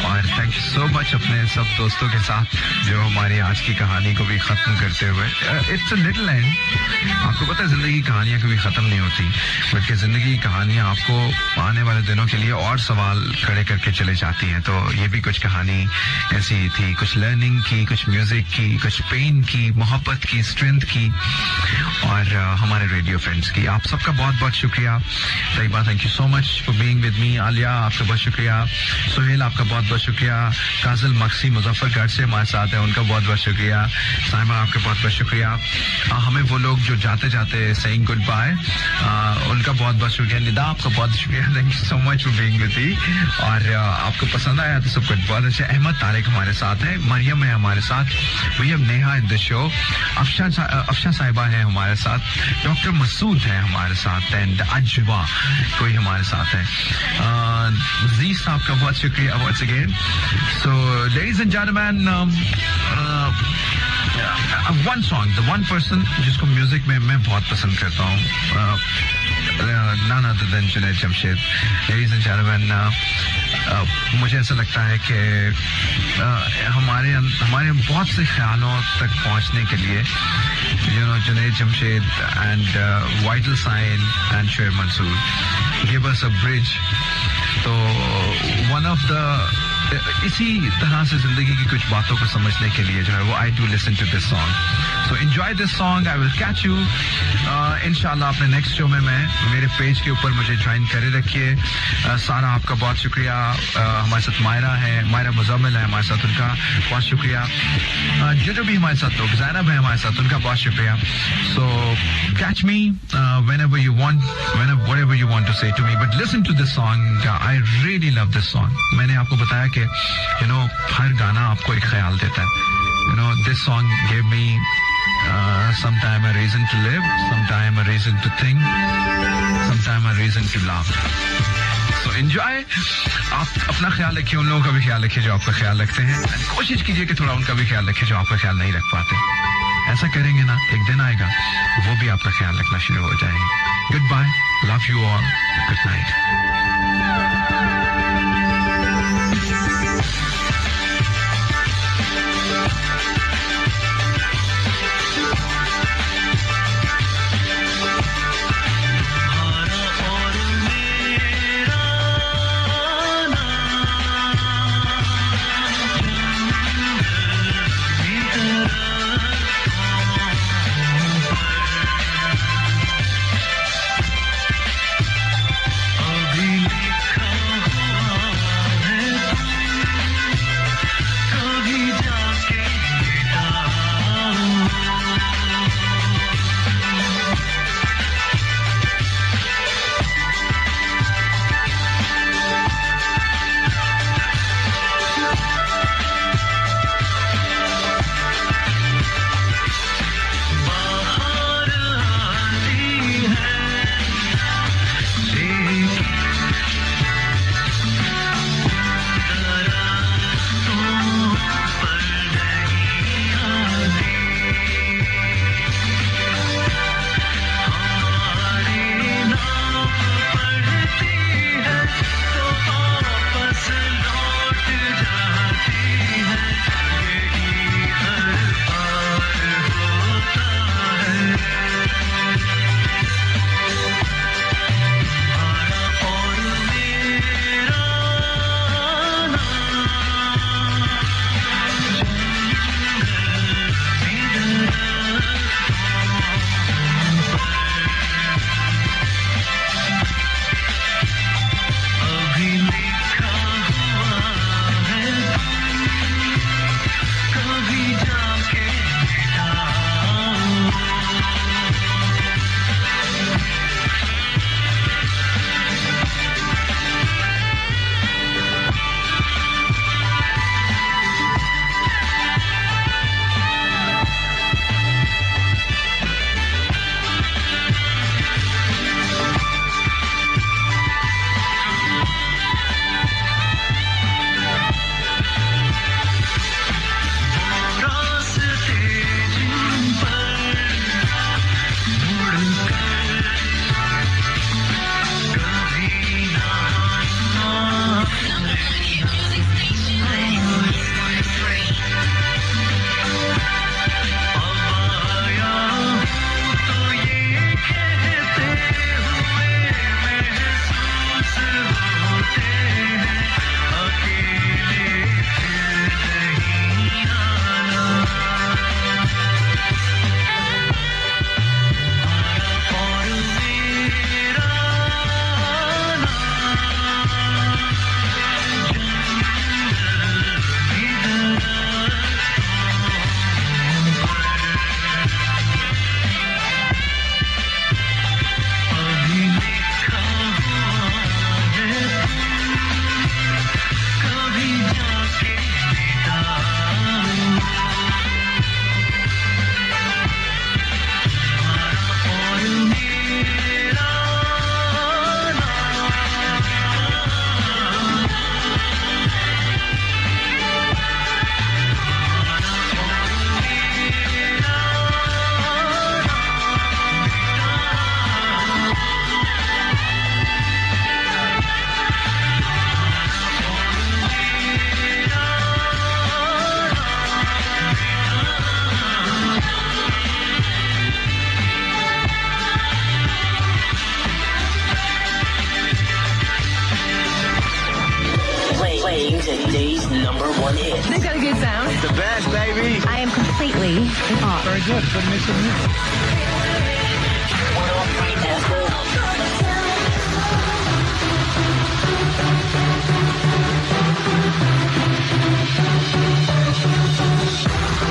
और thank you so much अपने सब दोस्तों के साथ जो हमारी आज की कहानी को भी खत्म करते हुए। It's a little end. आपको पता है जिंदगी की कहानियां कभी खत्म नहीं होती, बल्कि जिंदगी की कहानियां आपको आने वाले दिनों के लिए और सवाल खड़े करके चले जाती हैं। तो ये भी कुछ कहानी ऐसी थी, कुछ लर्निंग की, कुछ म्यूजिक की, कुछ पेन की, मोहब्बत की, स्ट्रेंथ की और हमारे रेडियो फ्रेंड्स की। आप सबका बहुत बहुत शुक्रिया। Tayyaba, thank you so much for being with me. Aliya, आपका बहुत शुक्रिया। सोहेल, आपका बहुत बहुत शुक्रिया। काजल मक्सी मुजफ्फरगढ़ से हमारे साथ है, उनका बहुत बहुत शुक्रिया। साइमा, आपका बहुत बहुत शुक्रिया। हमें वो लोग जो जाते जाते सेइंग गुड बाय, उनका बहुत बहुत शुक्रिया। निदा, आपका बहुत शुक्रिया, thank you so much for being with मी। और आपको पसंद आया तो सब कुछ बहुत अच्छा। अहमद तारिक हमारे साथ है, मरियम है हमारे साथ, we have Neha in the show, Afsha साहिबा है हमारे साथ, डॉक्टर मसूद है हमारे साथ एंड अजवा कोई हमारे साथ है। जी साहब का बहुत शुक्रिया once again. So ladies and gentleman, one song, the one person जिसको म्यूजिक में मैं बहुत पसंद करता हूँ, none other than Junaid Jamshed. Ladies and gentlemen, मुझे ऐसा लगता है कि हमारे बहुत से ख्यालों तक पहुंचने के लिए Junaid Jamshed and Vital Signs and Sher Mansoor give us a bridge. तो वन ऑफ द इसी तरह से जिंदगी की कुछ बातों को समझने के लिए जो है वो I do listen to this song. So enjoy this song, I will catch you इंशाल्लाह अपने नेक्स्ट शो में। मैं मेरे पेज के ऊपर मुझे ज्वाइन करे रखिए। सारा, आपका बहुत शुक्रिया। हमारे साथ मायरा है, मायरा मुजम्मिल है हमारे साथ, उनका बहुत शुक्रिया। जो भी हमारे साथ लोग, ज़ैनब है हमारे साथ, उनका बहुत शुक्रिया। सो catch me whenever you want, whatever you want to say to me, but listen to this song. I really love this song. मैंने आपको बताया कि हर गाना आपको एक ख्याल देता है। This song gave me sometime a reason to live, sometime a reason to think, sometime a reason to laugh. So enjoy. आप अपना ख्याल रखिए, उन लोगों का भी ख्याल रखिए जो आपका ख्याल रखते हैं। कोशिश कीजिए कि थोड़ा उनका भी ख्याल रखिए जो आपका ख्याल नहीं रख पाते। ऐसा करेंगे ना, एक दिन आएगा वो भी आपका ख्याल रखना शुरू हो जाएंगे। Good bye, love you all, good night. today's number one hit. They got a good sound. The best, baby. I am completely in awe. Very good. Good mix of music. 103 FM.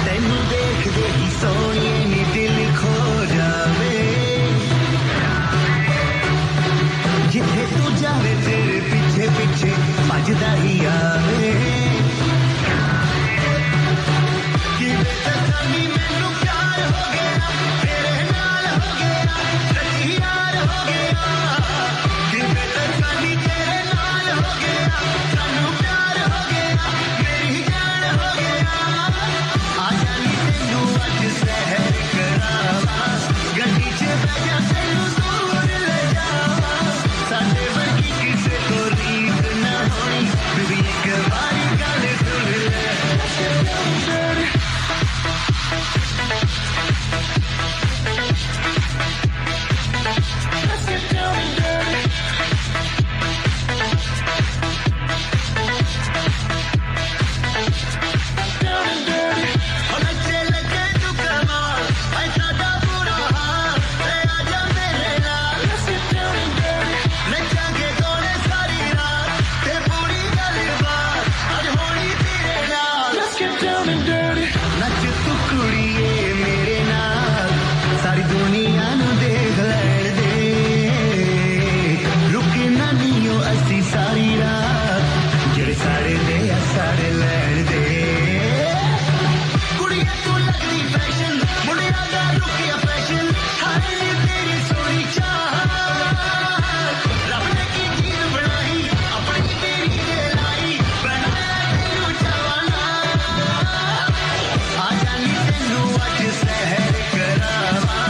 ਤੈਨੂੰ ਦੇਖਦੇ ਹੀ ਸੋਹਣੀਏ ਨੀ ਦਿਲ ਖੋ ਜਾਵੇ ਜਿੱਥੇ ਤੂੰ ਜਾਵੇ ਤੇਰੇ ਪਿੱਛੇ ਪਿੱਛੇ ਭੱਜਦਾ ਹੀ ਆਵੇ ਕਿਵੇਂ ਤੱਕਣੀ ਮੈਨੂੰ ਪਿਆਰ ਹੋ ਗਿਆ ਤੇਰੇ ਨਾਲ ਹੋ ਗਿਆ ਸੱਚੀ ਯਾਰ ਹੋ ਗਿਆ ਕਿਵੇਂ ਤੱਕਣੀ ਤੇਰੇ ਨਾਲ ਹੋ ਗਿਆ ਸਾਨੂੰ ਪਿਆਰ ਹੋ ਗਿਆ ਮੇਰੀ ਜਾਨ ਹੋ ਗਿਆ ਆ ਜਾਨੀ ਤੈਨੂੰ ਅੱਜ ਸਹਿਰ ਕਰਾਵਾਂ ਗੱਡੀ 'ਚ ਬਹਿ ਜਾ ਤੈਨੂੰ ਦੂਰ ਲੈ ਜਾਵਾਂ ਸਾਡੇ ਵਰਗੀ ਕਿਸੇ ਤੋਂ ਰੀਤ ਨਾ ਹੋਣੀ ਬੀਬੀ ਇੱਕ ਵਾਰੀ ਗੱਲ ਸੁਣ ਲੈ Let's get down and dirty. Down and dirty. Oh, let's say like I do come on. I thought that would hey, aaja mere naal. Let's get down and dirty. Nachange tode sari raat. Te puri galbaat. Aaj honi tere naal. Let's get down and dirty. Nach tu kudiye mere naal. Sari duniya nu dekh lein de. Ruke na niyo assi sari raat. Jehde sade de ya sade lein de. ਕੁੜੀਏ ਤੂੰ ਲੱਗਦੀ fashion ਮੁੰਡਿਆਂ ਦਾ ਰੁਕਿਆ fashion ਹਾਏ ਨੀ ਤੇਰੀ ਸੋਹਣੀ ਚਾਹ ਰੱਬ ਨੇ ਕੀ ਚੀਜ਼ ਬਣਾਈ ਆਪਣੀ ਤੇਰੀ ਦੇ ਲਾਈ ਬਣਾਇਆ ਤੈਨੂੰ ਜਵਾਨਾ ਆ ਜਾਨੀ ਤੈਨੂੰ ਅੱਜ ਸਹਿਰ ਕਰਾਵਾਂ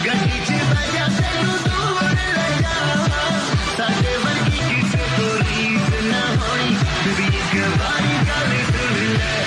ਗੱਡੀ 'ਚ ਬਹਿ ਜਾ ਤੈਨੂੰ ਦੂਰ ਲੈ ਜਾਵਾਂ ਸਾਡੇ ਵਰਗੀ ਕਿਸੇ ਤੋਂ ਰੀਤ ਨਾ ਹੋਣੀ ਬੀਬੀ ਇੱਕ ਵਾਰੀ ਗੱਲ ਸੁਣ ਲੈ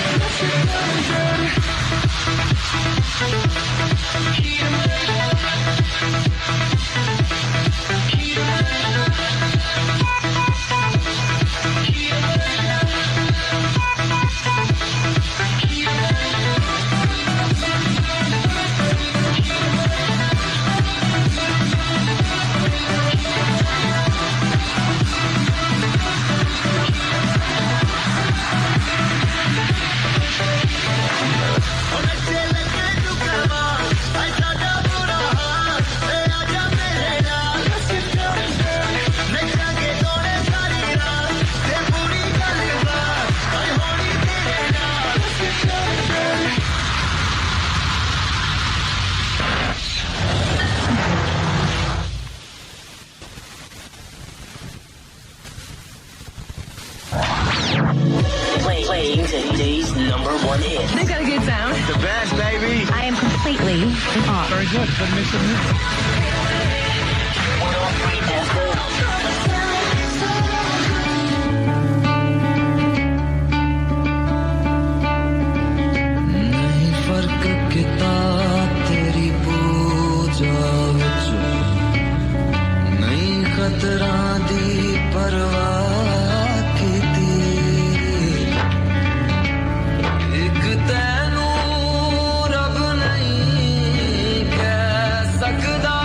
Playing today's number one hit. They got a good sound. The best, baby. I am completely in awe. Very good. Good mix of music. 103 FM. नहीं फर्क किता तेरी पूजा विच नहीं खतरा दी परवाह कीती एक तैनू रब नहीं कह सकदा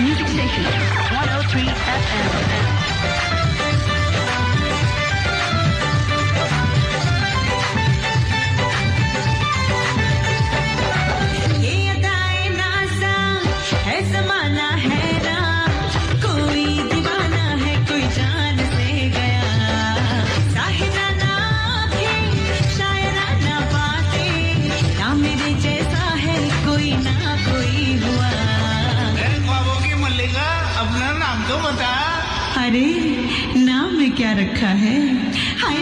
Music Station 103 FM. ज़माना है ना कोई दीवाना है कोई जान से गया साहिराना आँखें शायराना बातें ना मेरे जैसा है कोई ना कोई हुआ ख्वाबों की मल्लिका अपना नाम तो बता अरे नाम में क्या रखा है हाय